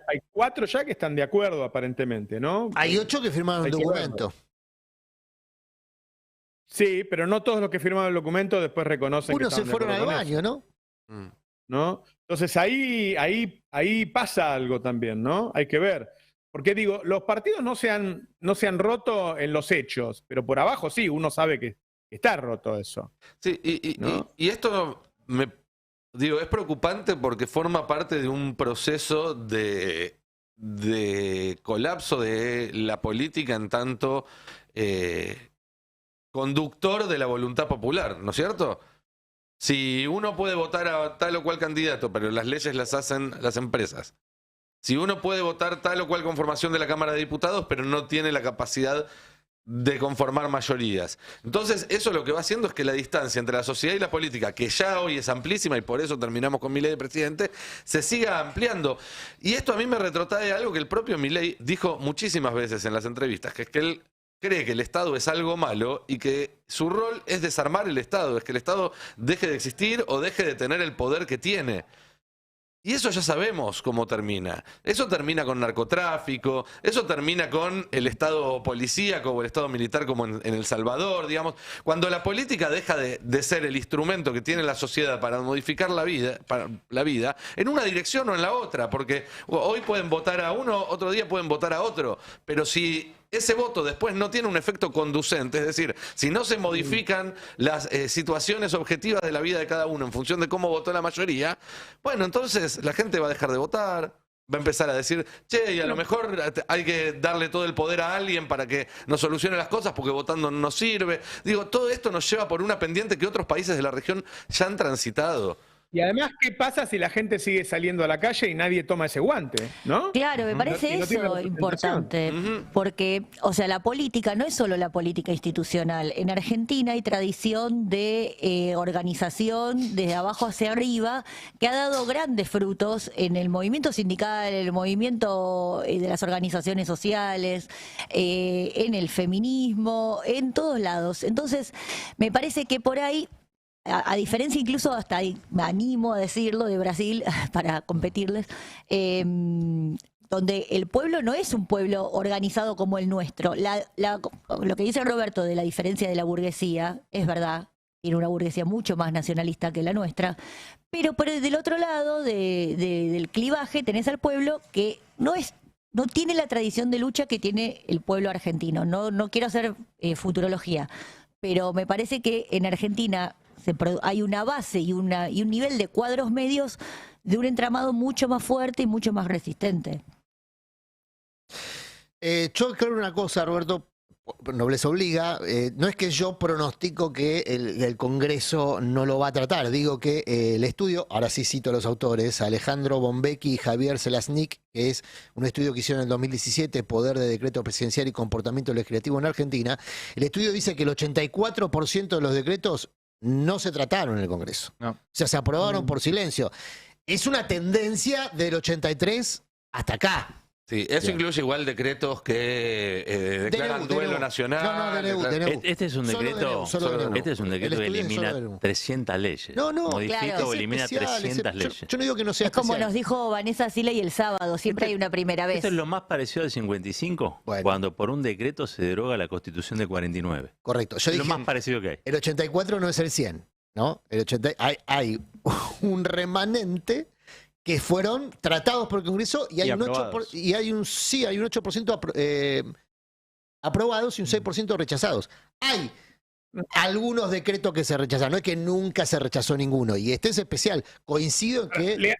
Hay 4 ya que están de acuerdo, aparentemente, ¿no? Hay 8 que firmaron el documento. Sí, pero no todos los que firmaron el documento después reconocen Unos que se fueron al baño, ¿no? ¿No? Entonces ahí pasa algo también, ¿no? Hay que ver. Porque digo, los partidos no se han roto en los hechos, pero por abajo sí, uno sabe que está roto eso. Sí, y esto es preocupante porque forma parte de un proceso de colapso de la política en tanto conductor de la voluntad popular, ¿no es cierto? Si uno puede votar a tal o cual candidato, pero las leyes las hacen las empresas. Si uno puede votar tal o cual conformación de la Cámara de Diputados, pero no tiene la capacidad de conformar mayorías. Entonces, eso lo que va haciendo es que la distancia entre la sociedad y la política, que ya hoy es amplísima y por eso terminamos con Milei de presidente, se siga ampliando. Y esto a mí me retrotrae algo que el propio Milei dijo muchísimas veces en las entrevistas, que es que él cree que el Estado es algo malo y que su rol es desarmar el Estado, es que el Estado deje de existir o deje de tener el poder que tiene. Y eso ya sabemos cómo termina. Eso termina con narcotráfico, eso termina con el Estado policíaco o el Estado militar como en El Salvador, digamos. Cuando la política deja de ser el instrumento que tiene la sociedad para modificar la vida en una dirección o en la otra, porque hoy pueden votar a uno, otro día pueden votar a otro, pero si ese voto después no tiene un efecto conducente, es decir, si no se modifican las situaciones objetivas de la vida de cada uno en función de cómo votó la mayoría, bueno, entonces la gente va a dejar de votar, va a empezar a decir, che, y a lo mejor hay que darle todo el poder a alguien para que nos solucione las cosas porque votando no nos sirve. Digo, todo esto nos lleva por una pendiente que otros países de la región ya han transitado. Y además, ¿qué pasa si la gente sigue saliendo a la calle y nadie toma ese guante? ¿No? Claro, me parece eso importante. Porque, o sea, la política no es solo la política institucional. En Argentina hay tradición de organización desde abajo hacia arriba que ha dado grandes frutos en el movimiento sindical, el movimiento de las organizaciones sociales, en el feminismo, en todos lados. Entonces, me parece que por ahí, a diferencia incluso, hasta ahí me animo a decirlo, de Brasil, para competirles, donde el pueblo no es un pueblo organizado como el nuestro. Lo que dice Roberto de la diferencia de la burguesía, es verdad, tiene una burguesía mucho más nacionalista que la nuestra, pero del otro lado del clivaje tenés al pueblo que no tiene la tradición de lucha que tiene el pueblo argentino. No quiero hacer futurología, pero me parece que en Argentina hay una base y un nivel de cuadros medios de un entramado mucho más fuerte y mucho más resistente. Yo creo una cosa, Roberto, nobleza obliga, no es que yo pronostico que el Congreso no lo va a tratar, digo que el estudio, ahora sí cito a los autores, Alejandro Bombecki y Javier Selaznik, que es un estudio que hicieron en el 2017, Poder de Decreto Presidencial y Comportamiento Legislativo en Argentina, el estudio dice que el 84% de los decretos no se trataron en el Congreso. No. O sea, se aprobaron por silencio. Es una tendencia del 83 hasta acá. Sí, eso Bien. incluye igual decretos que declaran duelo DNU. nacional. No, DNU, DNU. Este es un Solo decreto, DNU, solo DNU. este es un decreto El que estudio es elimina solo DNU. 300 leyes. No, Modifica Claro. o Es elimina especial, 300 yo- leyes. Yo no digo que no sea Es como especial. nos dijo Vanessa Siley el sábado, siempre hay una primera vez. Esto es lo más parecido al 55, Bueno. cuando por un decreto se deroga la Constitución de 49. Correcto. Yo Es lo dije, más parecido que hay. el 84 no es el 100, ¿no? El 80, hay un remanente que fueron tratados por el Congreso y hay Y un 8%, aprobados. y hay un 8% aprobados y un 6% rechazados. Hay algunos decretos que se rechazaron, no es que nunca se rechazó ninguno, y este es especial. Coincido en que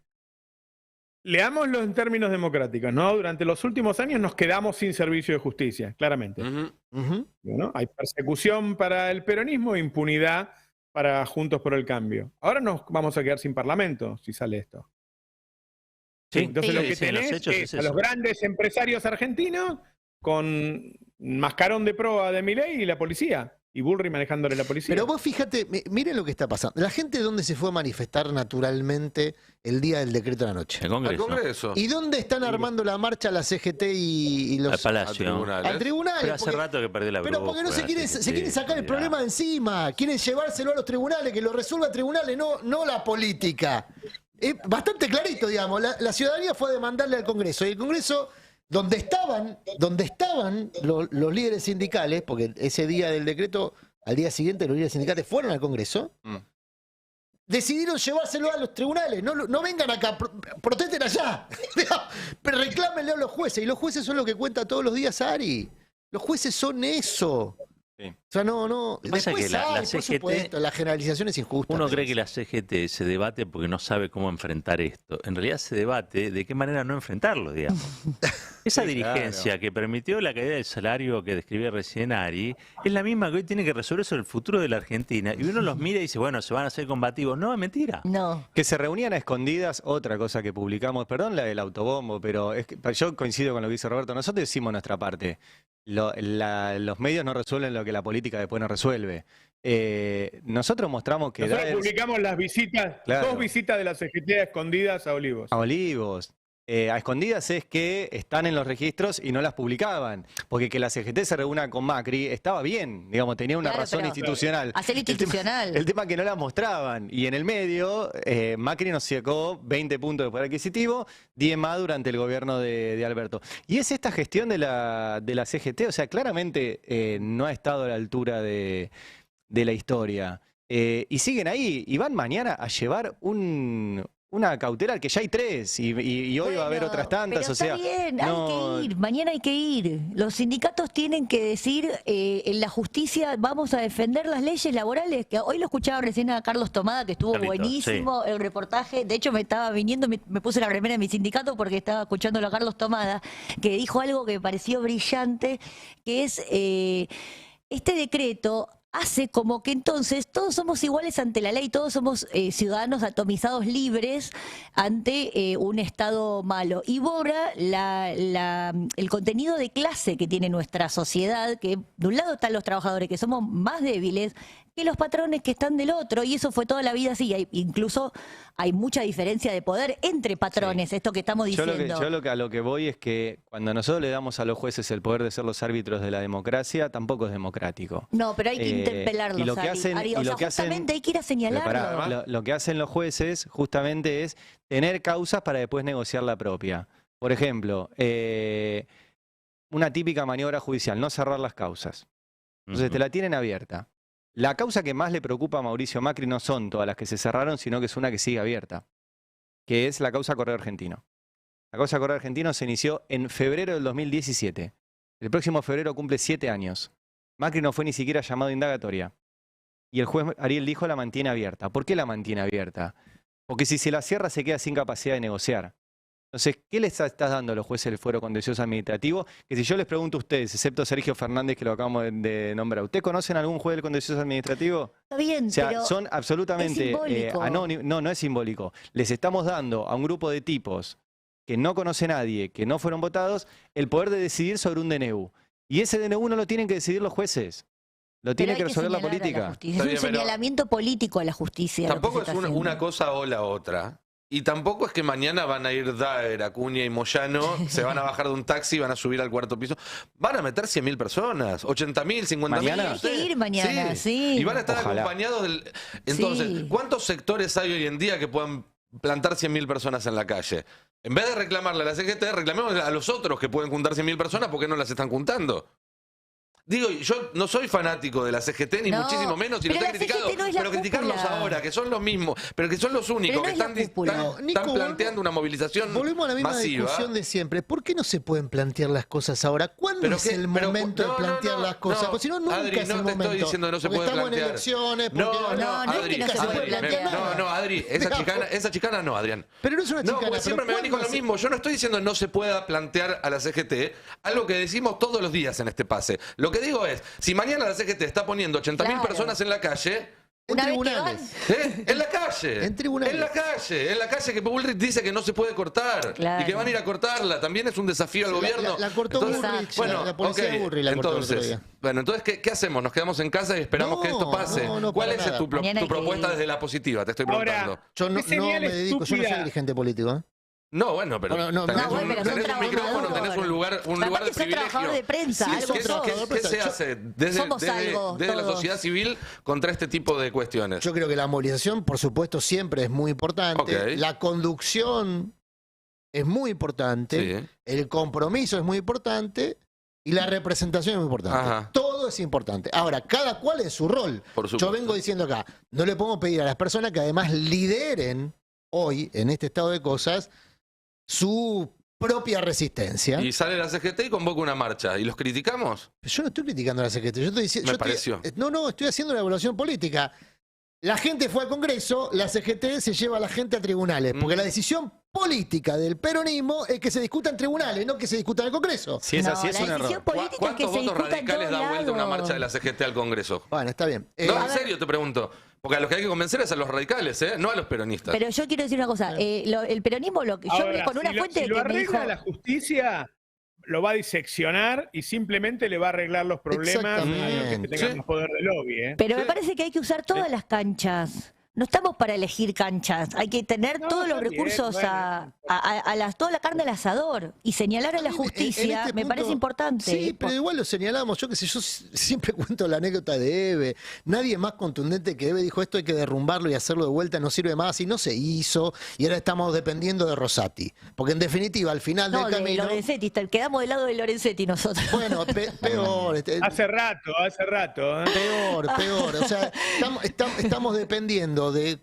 Leámoslo en términos democráticos, ¿no? Durante los últimos años nos quedamos sin servicio de justicia, claramente. Ujú. ¿No? Hay persecución para el peronismo e impunidad para Juntos por el Cambio. Ahora nos vamos a quedar sin parlamento si sale esto. Sí, Entonces sí, lo que sí, en los tenés hechos es es a los eso. grandes empresarios argentinos con mascarón de proa de Milei y la policía. Y Bullrich manejándole la policía. Pero vos fíjate, miren lo que está pasando. La gente, ¿dónde se fue a manifestar naturalmente el día del decreto de la noche? El Al Congreso. Congreso. ¿Y dónde están armando la marcha la CGT y los Al Palacio. tribunales. al tribunal? Pero hace rato que perdió la Pero porque no se quieren, se quieren sacar el problema de encima, quieren llevárselo a los tribunales, que lo resuelva tribunales, no la política. Es bastante clarito, digamos. La ciudadanía fue a demandarle al Congreso y el Congreso, donde estaban los líderes sindicales, porque ese día del decreto, al día siguiente los líderes sindicales fueron al Congreso, decidieron llevárselo a los tribunales. No vengan acá, protesten allá. Pero reclámenle a los jueces. Y los jueces son lo que cuenta todos los días Ari. Los jueces son eso. Sí. O sea, no. Lo que pasa es Después que la hay, por CGT supuesto, la generalización es injusta. Uno pero cree que la CGT se debate porque no sabe cómo enfrentar esto. En realidad se debate de qué manera no enfrentarlo, digamos. Esa Sí, dirigencia que permitió la caída del salario que describía recién Ari, es la misma que hoy tiene que resolver sobre el futuro de la Argentina. Y uno los mira y dice, bueno, se van a hacer combativos. No, es mentira. No. Que se reunían a escondidas, otra cosa que publicamos, perdón la del autobombo, pero es que, yo coincido con lo que dice Roberto, nosotros decimos nuestra parte. Los medios no resuelven lo que la política después no resuelve. Nosotros mostramos que Nosotros Daesh- publicamos las visitas, Claro. 2 visitas de la CGT a escondidas a Olivos. a Olivos. A escondidas es que están en los registros y no las publicaban. Porque que la CGT se reúna con Macri estaba bien, digamos, tenía una Claro, razón pero institucional. hacer institucional. El tema es que no las mostraban. Y en el medio, Macri nos sacó 20 puntos de poder adquisitivo, 10 más durante el gobierno de Alberto. Y es esta gestión de la CGT, o sea, claramente no ha estado a la altura de la historia. Y siguen ahí, y van mañana a llevar una cautelar, que ya hay 3, y hoy va a haber Bueno, otras tantas, pero o sea... está bien, no- hay que ir, mañana hay que ir. Los sindicatos tienen que decir, en la justicia vamos a defender las leyes laborales, que hoy lo escuchaba recién a Carlos Tomada, que estuvo Carlitos, buenísimo el reportaje. De hecho, me estaba viniendo, me puse la remera de mi sindicato porque estaba escuchándolo a Carlos Tomada, que dijo algo que me pareció brillante, que es este decreto hace como que entonces todos somos iguales ante la ley, todos somos ciudadanos atomizados libres ante un Estado malo. Y borra el contenido de clase que tiene nuestra sociedad, que de un lado están los trabajadores, que somos más débiles que los patrones que están del otro, y eso fue toda la vida así. Incluso hay mucha diferencia de poder entre patrones, esto que estamos Yo diciendo. a lo que voy es que cuando nosotros le damos a los jueces el poder de ser los árbitros de la democracia, tampoco es democrático. No, pero hay que interpelarlos, y lo que hacen, Ari. y O lo sea, que hacen- justamente hay que ir a pero señalarlo. pará, lo que hacen los jueces justamente es tener causas para después negociar la propia. Por ejemplo, una típica maniobra judicial, no cerrar las causas. Entonces te la tienen abierta. La causa que más le preocupa a Mauricio Macri no son todas las que se cerraron, sino que es una que sigue abierta, que es la causa Correo Argentino. La causa Correo Argentino se inició en febrero del 2017. El próximo febrero cumple 7 años. Macri no fue ni siquiera llamado a indagatoria. Y el juez Ariel Lijo la mantiene abierta. ¿Por qué la mantiene abierta? Porque si se la cierra se queda sin capacidad de negociar. Entonces, ¿qué les estás dando a los jueces del fuero contencioso administrativo? Que si yo les pregunto a ustedes, excepto Sergio Fernández, que lo acabamos de nombrar, ¿ustedes conocen algún juez del contencioso administrativo? Está bien, O sea, pero son absolutamente es simbólico. anónimos. No es simbólico. Les estamos dando a un grupo de tipos que no conoce a nadie, que no fueron votados, el poder de decidir sobre un DNU. Y ese DNU no lo tienen que decidir los jueces. Lo tiene hay que resolver la señalar a política. justicia. Está Es un bien, pero señalamiento político a la justicia. lo que Tampoco se es está haciendo. una cosa o la otra. Y tampoco es que mañana van a ir Daer, Acuña y Moyano, se van a bajar de un taxi y van a subir al 4º piso. Van a meter 100.000 personas, 80.000, 50.000. ¿Mañana? Hay que ir mañana, sí. Y van a estar Ojalá. acompañados del... Entonces, Sí. ¿cuántos sectores hay hoy en día que puedan plantar 100.000 personas en la calle? En vez de reclamarle a la CGT, reclamemos a los otros que pueden juntar 100.000 personas, ¿por qué no las están juntando? Digo, yo no soy fanático de la CGT, ni No, muchísimo menos, y lo pero he la criticado. CGT no es la Pero criticarlos cúpula. ahora, que son los mismos, pero que son los únicos Pero no que es la están cúpula. No, Nico, planteando una movilización Volvemos a la misma masiva. discusión de siempre. ¿Por qué no se pueden plantear las cosas ahora? ¿Cuándo Pero es que- el pero- momento no, de plantear no, no, las cosas? no. Porque si no, nunca Adri, es no el te momento. estoy diciendo que no se Porque puede estamos plantear. en elecciones. No, porque- no es que no se nunca puede puede plantear nada. no, Adri, esa chicana no, Adrián. Pero no es una No, chicana. porque siempre me pero venís con lo ¿cuándo se- mismo. Yo no estoy diciendo no se pueda plantear a la CGT algo que decimos todos los días en este pase. Lo que digo es, si mañana la CGT está poniendo 80.000 Claro. personas en la calle, En Una vez que tribunales. en la calle. En tribunales. En la calle que Bullrich dice que no se puede cortar. Claro. Y que van a ir a cortarla. También es un desafío al gobierno. La cortó Entonces, Bullrich, bueno, la policía ok, de Bullrich la cortó el otro entonces, día. bueno, entonces, ¿qué hacemos? ¿Nos quedamos en casa y esperamos No, que esto pase? no, ¿Cuál para es nada. tu Mañana hay que propuesta ir. desde la positiva? Te estoy Ahora, preguntando. Yo no ¿Qué señal me dedico, yo no soy estúpida? dirigente político. ¿eh? No, bueno, pero No, no, tenés, no, bueno, un, pero son tenés un micrófono, trabajador. tenés un lugar de Aparte sos privilegio. trabajador de prensa, Sí, algo sos ¿Qué, trabajador. qué se hace desde, Somos algo, desde la todos. sociedad civil contra este tipo de cuestiones? Yo creo que la movilización, por supuesto, siempre es muy importante. Ok. La conducción es muy importante. Sí. El compromiso es muy importante. Y la representación es muy importante. Ajá. Todo es importante. Ahora, cada cual en su rol. Por supuesto. Yo vengo diciendo acá, no le podemos pedir a las personas que además lideren hoy, en este estado de cosas, su propia resistencia. Y sale la CGT y convoca una marcha. ¿Y los criticamos? Yo no estoy criticando a la CGT, yo estoy diciendo... Me pareció. No, estoy haciendo una evaluación política. La gente fue al Congreso, la CGT se lleva a la gente a tribunales, porque la decisión política del peronismo es que se discuta en tribunales, no que se discuta en el Congreso. Si es No, así, es la un decisión error. política es que ¿Cuántos se votos discuta en radicales todos da vuelta una lados. marcha de la CGT al Congreso? Bueno, está bien. No, a en ver. serio te pregunto. Porque a los que hay que convencer es a los radicales, ¿eh? No a los peronistas. Pero yo quiero decir una cosa, el peronismo, yo Ahora, con una si lo, fuente si lo que me dijo... arregla la justicia, lo va a diseccionar y simplemente le va a arreglar los problemas a los que Exactamente. tengan Sí. más poder de lobby. ¿eh? Pero Sí. me parece que hay que usar todas las canchas. No estamos para elegir canchas. Hay que tener No, todos los está bien, recursos bueno. toda la carne al asador y señalar a la En justicia este me punto- parece importante. Sí, pero igual lo señalamos. Yo qué sé, yo siempre cuento la anécdota de Eve. Nadie más contundente que Eve dijo esto hay que derrumbarlo y hacerlo de vuelta, no sirve más. Y no se hizo. Y ahora estamos dependiendo de Rosati. Porque en definitiva, al final No, del de camino. Lorenzetti, quedamos del lado de Lorenzetti nosotros. Bueno, peor. Hace rato. ¿eh? Peor. O sea, estamos dependiendo de.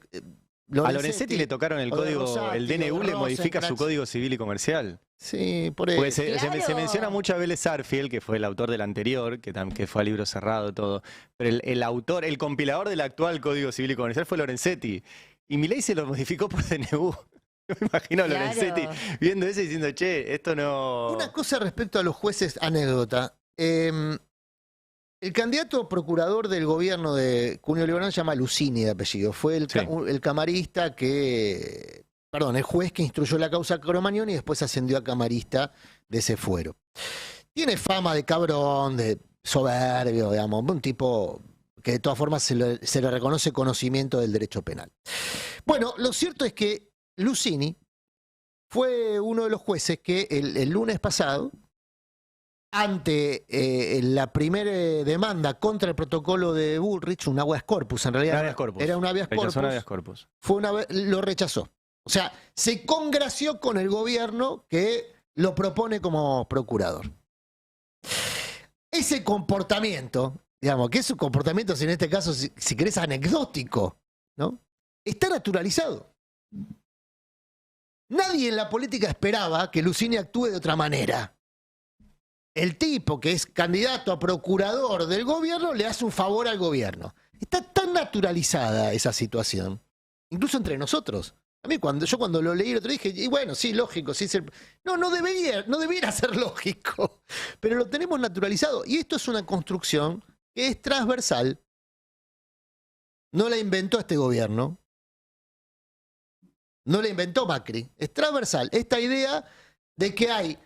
A Lorenzetti le tocaron el o de código, Rosati, el o de DNU le modifica su Rosenkrantz. código civil y comercial. Sí, por eso. Porque se Claro. menciona mucho a Vélez Arfiel, que fue el autor del anterior, que fue a libro cerrado, todo. Pero el autor, el compilador del actual Código Civil y Comercial fue Lorenzetti. Y Milei se lo modificó por DNU. Yo me imagino a Claro. Lorenzetti viendo eso y diciendo, che, esto no... Una cosa respecto a los jueces, anécdota. El candidato procurador del gobierno de Cunio Libanón se llama Lucini de apellido. Fue el, Sí. el camarista que. Perdón, el juez que instruyó la causa Cromañón y después ascendió a camarista de ese fuero. Tiene fama de cabrón, de soberbio, digamos, un tipo que de todas formas se le reconoce conocimiento del derecho penal. Bueno, lo cierto es que Lucini fue uno de los jueces que el lunes pasado, ante la primera demanda contra el protocolo de Bullrich, un habeas corpus, en realidad Un habeas corpus. era un habeas Rechazó corpus, un habeas corpus. lo rechazó. O sea, se congració con el gobierno que lo propone como procurador. Ese comportamiento, digamos, que es un comportamiento, en este caso, si querés, anecdótico, ¿no? Está naturalizado. Nadie en la política esperaba que Lucini actúe de otra manera. El tipo que es candidato a procurador del gobierno le hace un favor al gobierno. Está tan naturalizada esa situación, incluso entre nosotros. A mí yo cuando lo leí el otro dije, y bueno, sí, lógico, sí es no debería ser lógico, pero lo tenemos naturalizado. Y esto es una construcción que es transversal. No la inventó este gobierno, no la inventó Macri, es transversal. Esta idea de que hay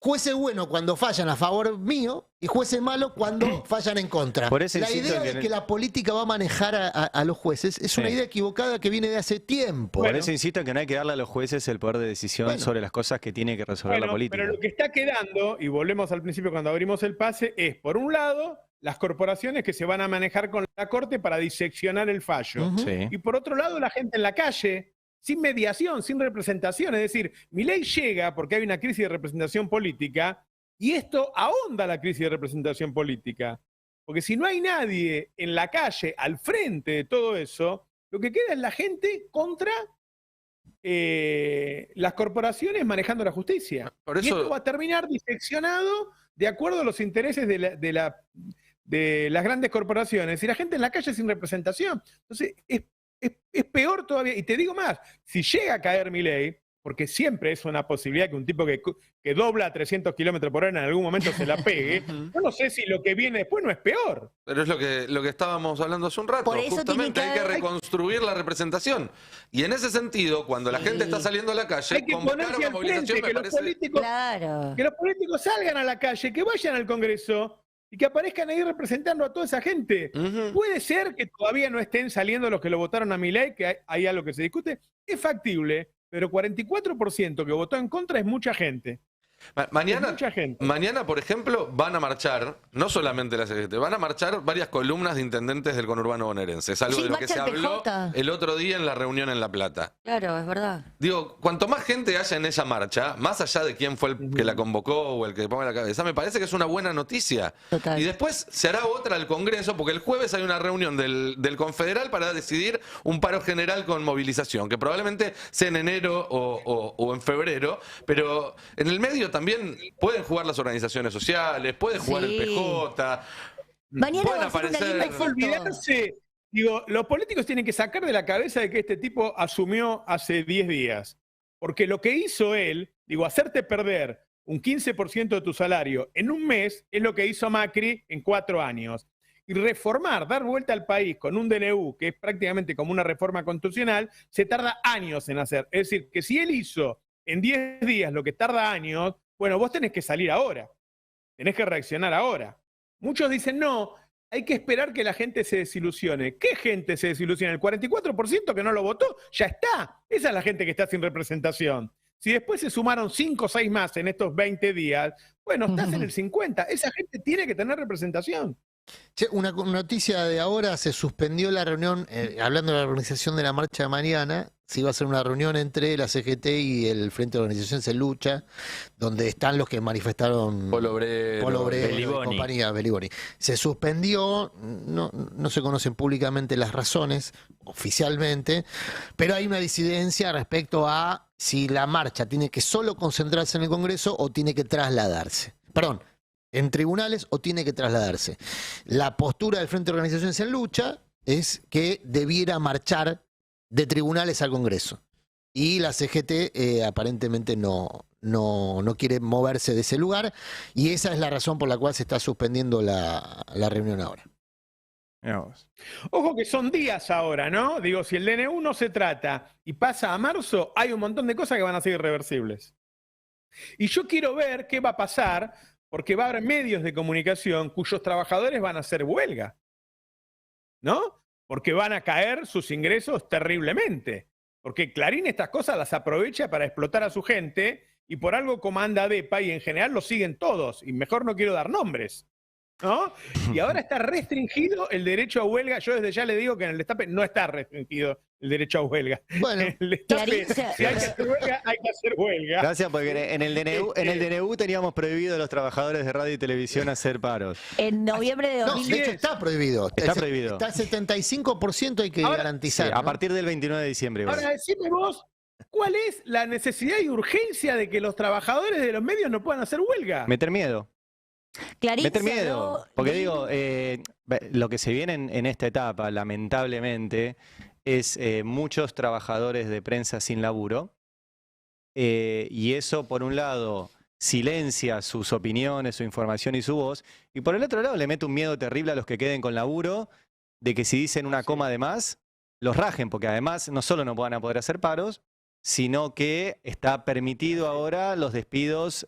jueces buenos cuando fallan a favor mío y jueces malos cuando fallan en contra. Por eso La insisto idea en de que la política va a manejar a los jueces es una idea equivocada que viene de hace tiempo. Por eso insisto en que no hay que darle a los jueces el poder de decisión sobre las cosas que tiene que resolver la política. Pero lo que está quedando, y volvemos al principio cuando abrimos el pase, es, por un lado, las corporaciones que se van a manejar con la Corte para diseccionar el fallo. Sí. Y por otro lado, la gente en la calle, sin mediación, sin representación. Es decir, Milei llega porque hay una crisis de representación política y esto ahonda la crisis de representación política. Porque si no hay nadie en la calle al frente de todo eso, lo que queda es la gente contra las corporaciones manejando la justicia. Por eso... Y esto va a terminar diseccionado de acuerdo a los intereses de las grandes corporaciones y la gente en la calle sin representación. Entonces, es peor todavía. Y te digo más, si llega a caer Milei, porque siempre es una posibilidad que un tipo que dobla a 300 kilómetros por hora en algún momento se la pegue, yo no sé si lo que viene después no es peor. Pero es lo que estábamos hablando hace un rato. Por eso justamente tiene hay que reconstruir la representación. Y en ese sentido, cuando la gente está saliendo a la calle, hay que ponerse al frente, que los políticos salgan a la calle, que vayan al Congreso y que aparezcan ahí representando a toda esa gente. Puede ser que todavía no estén saliendo los que lo votaron a Milei, que hay algo que se discute. Es factible, pero 44% que votó en contra es mucha gente. Mañana, por ejemplo, van a marchar, no solamente la CGT, van a marchar varias columnas de intendentes del conurbano bonaerense. Es algo de lo que se habló el otro día en la reunión en La Plata. Claro, es verdad. Digo, cuanto más gente haya en esa marcha, más allá de quién fue el que la convocó o el que ponga la cabeza, me parece que es una buena noticia. Total. Y después se hará otra al Congreso, porque el jueves hay una reunión del Confederal para decidir un paro general con movilización, que probablemente sea en enero o en febrero, pero en el medio también pueden jugar las organizaciones sociales, puede jugar el PJ. Mañana pueden va a ser una aparecer... linda foto. Olvidarse, digo, los políticos tienen que sacar de la cabeza de que este tipo asumió hace 10 días. Porque lo que hizo él, digo, hacerte perder un 15% de tu salario en un mes es lo que hizo Macri en 4 años. Y reformar, dar vuelta al país con un DNU, que es prácticamente como una reforma constitucional, se tarda años en hacer. Es decir, que si él hizo en 10 días lo que tarda años, bueno, vos tenés que salir ahora, tenés que reaccionar ahora. Muchos dicen, no, hay que esperar que la gente se desilusione. ¿Qué gente se desilusiona? El 44% que no lo votó, ya está. Esa es la gente que está sin representación. Si después se sumaron 5 o 6 más en estos 20 días, bueno, estás en el 50. Esa gente tiene que tener representación. Che, una noticia de ahora, se suspendió la reunión, hablando de la organización de la marcha de mañana, se iba a hacer una reunión entre la CGT y el Frente de Organización Se Lucha, donde están los que manifestaron Polo Obrero, y compañía, Beliboni. Se suspendió, no se conocen públicamente las razones, oficialmente, pero hay una disidencia respecto a si la marcha tiene que solo concentrarse en el Congreso o tiene que trasladarse. Perdón. En tribunales o tiene que trasladarse. La postura del Frente de Organizaciones en Lucha es que debiera marchar de tribunales al Congreso. Y la CGT aparentemente no quiere moverse de ese lugar y esa es la razón por la cual se está suspendiendo la reunión ahora. Ojo que son días ahora, ¿no? Digo, si el DNU no se trata y pasa a marzo, hay un montón de cosas que van a ser irreversibles. Y yo quiero ver qué va a pasar, porque va a haber medios de comunicación cuyos trabajadores van a hacer huelga, ¿no? Porque van a caer sus ingresos terriblemente. Porque Clarín estas cosas las aprovecha para explotar a su gente y por algo comanda DEPA y en general lo siguen todos. Y mejor no quiero dar nombres, ¿no? Y ahora está restringido el derecho a huelga. Yo desde ya le digo que en el destape no está restringido el derecho a huelga. Bueno, el destape, si hay que hacer huelga, hay que hacer huelga. Gracias, porque en el DNU teníamos prohibido a los trabajadores de radio y televisión hacer paros. En noviembre de 2010. No, de hecho está prohibido. Está prohibido. Está el 75% hay que garantizar. Sí, ¿no? a partir del 29 de diciembre. Ahora, decime vos, ¿cuál es la necesidad y urgencia de que los trabajadores de los medios no puedan hacer huelga? Meter miedo. Clarín Meter se miedo. habló Porque de- digo, lo que se viene en esta etapa, lamentablemente, es muchos trabajadores de prensa sin laburo. Y eso, por un lado, silencia sus opiniones, su información y su voz. Y por el otro lado, le mete un miedo terrible a los que queden con laburo de que si dicen una coma de más, los rajen, porque además no solo no van a poder hacer paros, sino que está permitido ahora los despidos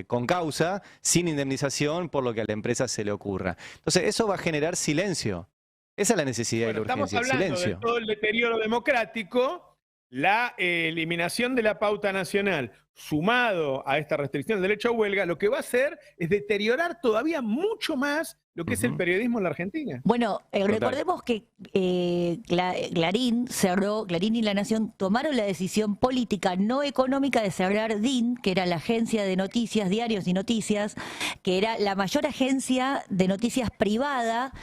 con causa, sin indemnización, por lo que a la empresa se le ocurra. Entonces, eso va a generar silencio. Esa es la necesidad y la urgencia, el estamos hablando silencio. de todo el deterioro democrático, la eliminación de la pauta nacional, sumado a esta restricción del derecho a huelga, lo que va a hacer es deteriorar todavía mucho más lo que es el periodismo en la Argentina. Bueno, recordemos que Clarín y La Nación tomaron la decisión política, no económica, de cerrar DIN, que era la agencia de noticias, diarios y noticias, que era la mayor agencia de noticias privada,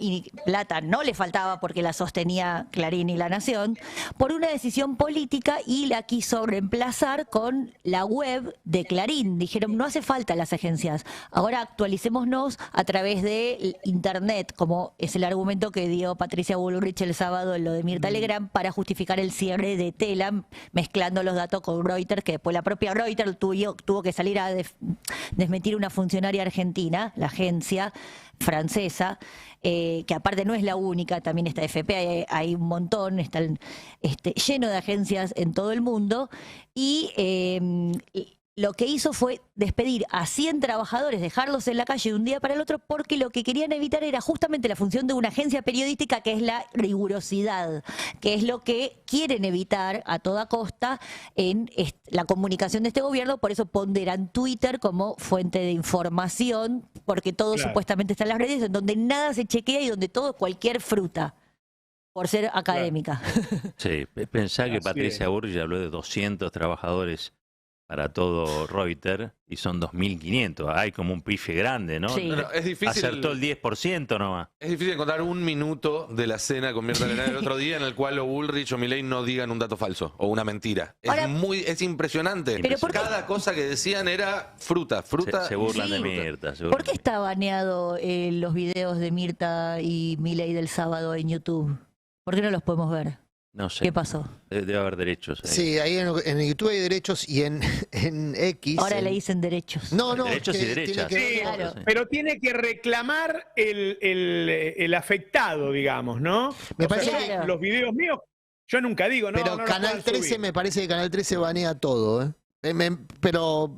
y plata no le faltaba porque la sostenía Clarín y La Nación, por una decisión política, y la quiso reemplazar con la web de Clarín. Dijeron, no hace falta las agencias, ahora actualicémonos a través de Internet, como es el argumento que dio Patricia Bullrich el sábado en lo de Mirta Legrand, para justificar el cierre de Telam, mezclando los datos con Reuters, que después la propia Reuters tuvo que salir a desmentir una funcionaria argentina, la agencia francesa, que aparte no es la única, también está FP, hay un montón, están lleno de agencias en todo el mundo, y lo que hizo fue despedir a 100 trabajadores, dejarlos en la calle de un día para el otro, porque lo que querían evitar era justamente la función de una agencia periodística, que es la rigurosidad, que es lo que quieren evitar a toda costa en la comunicación de este gobierno. Por eso ponderan Twitter como fuente de información, porque todo supuestamente está en las redes, en donde nada se chequea y donde todo, cualquier fruta, por ser académica. Sí, pensá que Patricia Bullrich habló de 200 trabajadores para todo Reuters y son 2.500. Hay como un pife grande, ¿no? Sí. Bueno, es difícil, acertó el 10% nomás. Es difícil encontrar un minuto de la cena con Mirta Legrand el otro día en el cual o Bullrich o Milei no digan un dato falso o una mentira. Ahora, Es impresionante. ¿pero por qué? Cada cosa que decían era fruta. Se burlan Sí. de Mirta. ¿Por qué está baneado los videos de Mirta y Milei del sábado en YouTube? ¿Por qué no los podemos ver? No sé. ¿Qué pasó? Debe haber derechos. Ahí. Sí, ahí en YouTube hay derechos y en X. Ahora le dicen derechos. No, Derechos y que derechas. tiene que Sí, ver- claro. pero tiene que reclamar el afectado, digamos, ¿no? Me O sea, parece que- los videos míos, yo nunca digo, no, Pero no los Canal puedan 13 subir. me parece que Canal 13 banea todo, ¿eh? Pero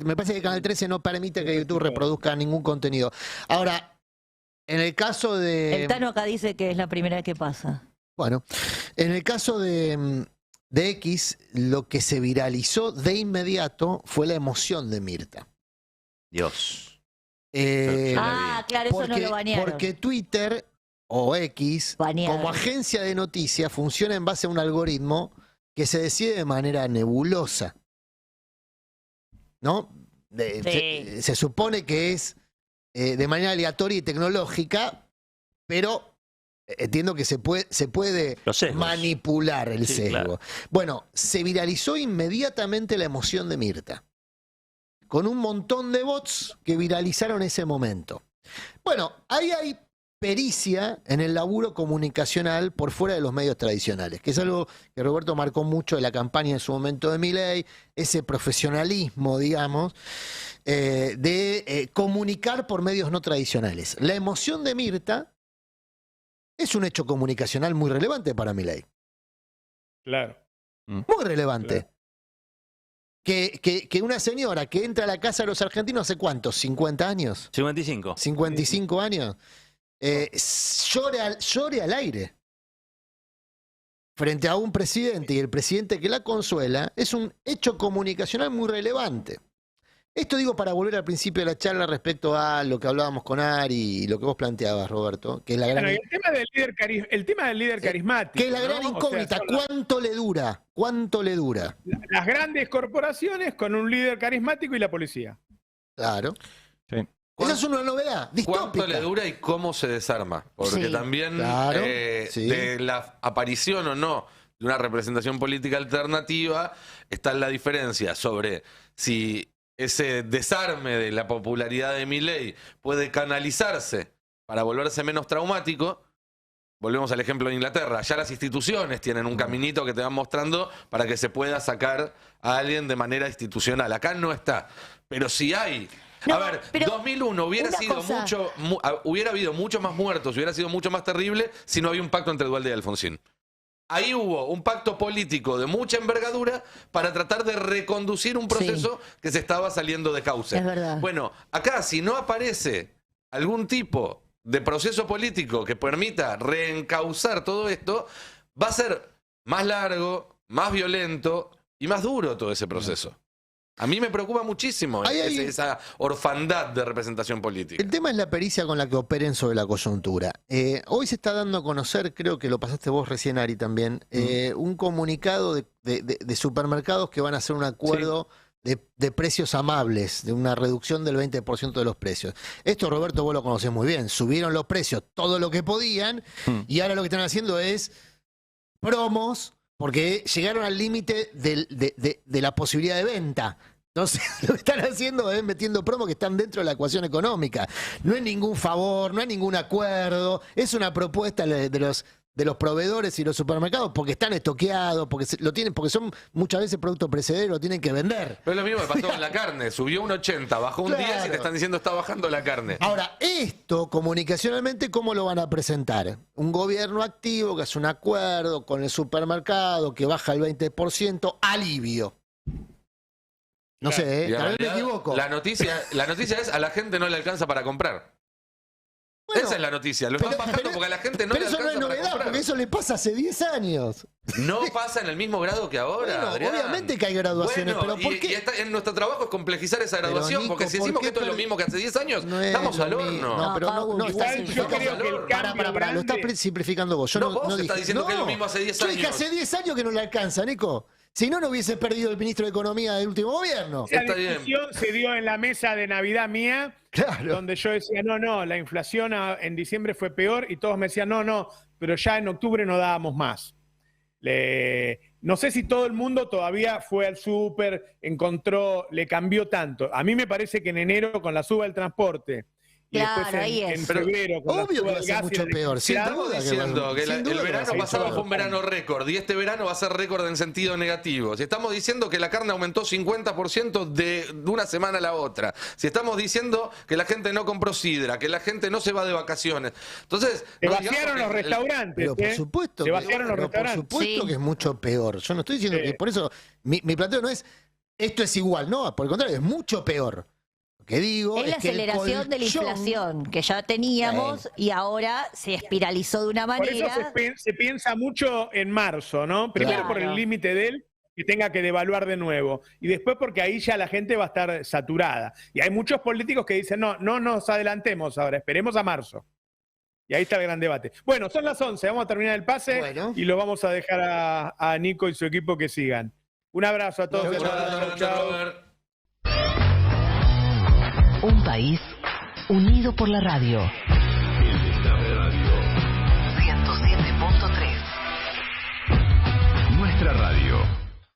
me parece que Canal 13 no permite que YouTube reproduzca ningún contenido. Ahora, en el caso de... El Tano acá dice que es la primera vez que pasa. Bueno, en el caso de X, lo que se viralizó de inmediato fue la emoción de Mirta. Dios. Eh, Claro, eso no lo banearon. porque Twitter o X, Banearon. como agencia de noticias, funciona en base a un algoritmo que se decide de manera nebulosa. ¿No? Sí. Se supone que es de manera aleatoria y tecnológica, pero entiendo que se puede Los sesgos. manipular el Sí, sesgo. claro. Bueno, se viralizó inmediatamente la emoción de Mirta, con un montón de bots que viralizaron ese momento. Bueno, ahí hay pericia en el laburo comunicacional por fuera de los medios tradicionales, que es algo que Roberto marcó mucho de la campaña en su momento de Milei, ese profesionalismo, digamos, de comunicar por medios no tradicionales. La emoción de Mirta es un hecho comunicacional muy relevante para Milei. Claro. Muy relevante. Claro. Que una señora que entra a la casa de los argentinos hace cuántos, 50 años, 55. 55 años, llore al aire frente a un presidente y el presidente que la consuela, es un hecho comunicacional muy relevante. Esto digo para volver al principio de la charla respecto a lo que hablábamos con Ari y lo que vos planteabas, Roberto, que es la gran, Bueno, y el tema del líder carismático. que es la gran ¿no? incógnita. O sea, son ¿Cuánto le dura? ¿Cuánto le dura? las grandes corporaciones con un líder carismático y la policía. Claro. Sí. Esa es una novedad distópica. ¿Cuánto le dura y cómo se desarma? Porque Sí. también Claro, sí. de la aparición o no de una representación política alternativa está la diferencia sobre si ese desarme de la popularidad de Milei puede canalizarse para volverse menos traumático. Volvemos al ejemplo de Inglaterra. Ya las instituciones tienen un caminito que te van mostrando para que se pueda sacar a alguien de manera institucional. Acá no está. Pero si hay... No, a ver, pero 2001 hubiera una sido cosa. hubiera habido mucho más muertos, hubiera sido mucho más terrible si no había un pacto entre Duhalde y Alfonsín. Ahí hubo un pacto político de mucha envergadura para tratar de reconducir un proceso que se estaba saliendo de cauce. Es verdad. Bueno, acá si no aparece algún tipo de proceso político que permita reencauzar todo esto, va a ser más largo, más violento y más duro todo ese proceso. A mí me preocupa muchísimo esa orfandad de representación política. El tema es la pericia con la que operen sobre la coyuntura. Hoy se está dando a conocer, creo que lo pasaste vos recién, Ari, también, un comunicado de supermercados que van a hacer un acuerdo de precios amables, de una reducción del 20% de los precios. Esto, Roberto, vos lo conocés muy bien. Subieron los precios todo lo que podían y ahora lo que están haciendo es promos, porque llegaron al límite de la posibilidad de venta. Entonces, lo que están haciendo es metiendo promos que están dentro de la ecuación económica. No es ningún favor, no hay ningún acuerdo, es una propuesta de los proveedores y los supermercados porque están estoqueados, porque lo tienen, porque son muchas veces productos precederos, lo tienen que vender. Pero es lo mismo que pasó con la carne. Subió un 80, bajó un 10 y te están diciendo está bajando la carne. Ahora, esto comunicacionalmente, ¿cómo lo van a presentar? Un gobierno activo que hace un acuerdo con el supermercado, que baja el 20%, alivio. No sé, tal vez me equivoco. La noticia es a la gente no le alcanza para comprar. Bueno, esa es la noticia. Lo están bajando porque a la gente no le alcanza para comprar. Pero eso no es novedad, porque eso le pasa hace 10 años. No pasa en el mismo grado que ahora, Bueno, Adrián. obviamente que hay graduaciones, Bueno, pero ¿por qué? en nuestro trabajo es complejizar esa graduación, Nico, porque si decimos que esto es lo mismo que hace 10 años, no es estamos al lo horno. mismo. No, pero no estás Igual yo creo que el cambio Para, lo estás simplificando vos. Yo no, vos no estás dije, diciendo que es lo mismo hace 10 Yo dije años. hace 10 años que no le alcanza, Nico. Si no, no hubiese perdido el ministro de Economía del último gobierno. Esa discusión se dio en la mesa de Navidad mía, donde yo decía, no, la inflación en diciembre fue peor, y todos me decían, no, pero ya en octubre no dábamos más. No sé si todo el mundo todavía fue al súper, encontró, le cambió tanto. A mí me parece que en enero, con la suba del transporte, y Claro, después ahí en es. febrero, con Obvio la que va suba a del ser gas y mucho la peor. Sin electricidad, duda que Diciendo que sin duda el que va a verano ser pasado mucho fue un verano récord y este verano va a ser récord en sentido negativo. Si estamos diciendo que la carne aumentó 50% de una semana a la otra, si estamos diciendo que la gente no compró sidra, que la gente no se va de vacaciones, entonces Se no vaciaron los restaurantes. Pero por supuesto, Se vaciaron los restaurantes. por supuesto que es mucho peor. Yo no estoy diciendo que por eso mi planteo no es esto es igual, no, por el contrario, es mucho peor. Lo que digo Es la que el aceleración de la colchón- inflación que ya teníamos y ahora se espiralizó de una Por eso manera. se piensa mucho en marzo, ¿no? Primero por el límite de él, que tenga que devaluar de nuevo. Y después porque ahí ya la gente va a estar saturada. Y hay muchos políticos que dicen, no nos adelantemos ahora, esperemos a marzo. Y ahí está el gran debate. Bueno, son las 11, vamos a terminar el pase y lo vamos a dejar a Nico y su equipo que sigan. Un abrazo a todos. Chau. Un país unido por la radio.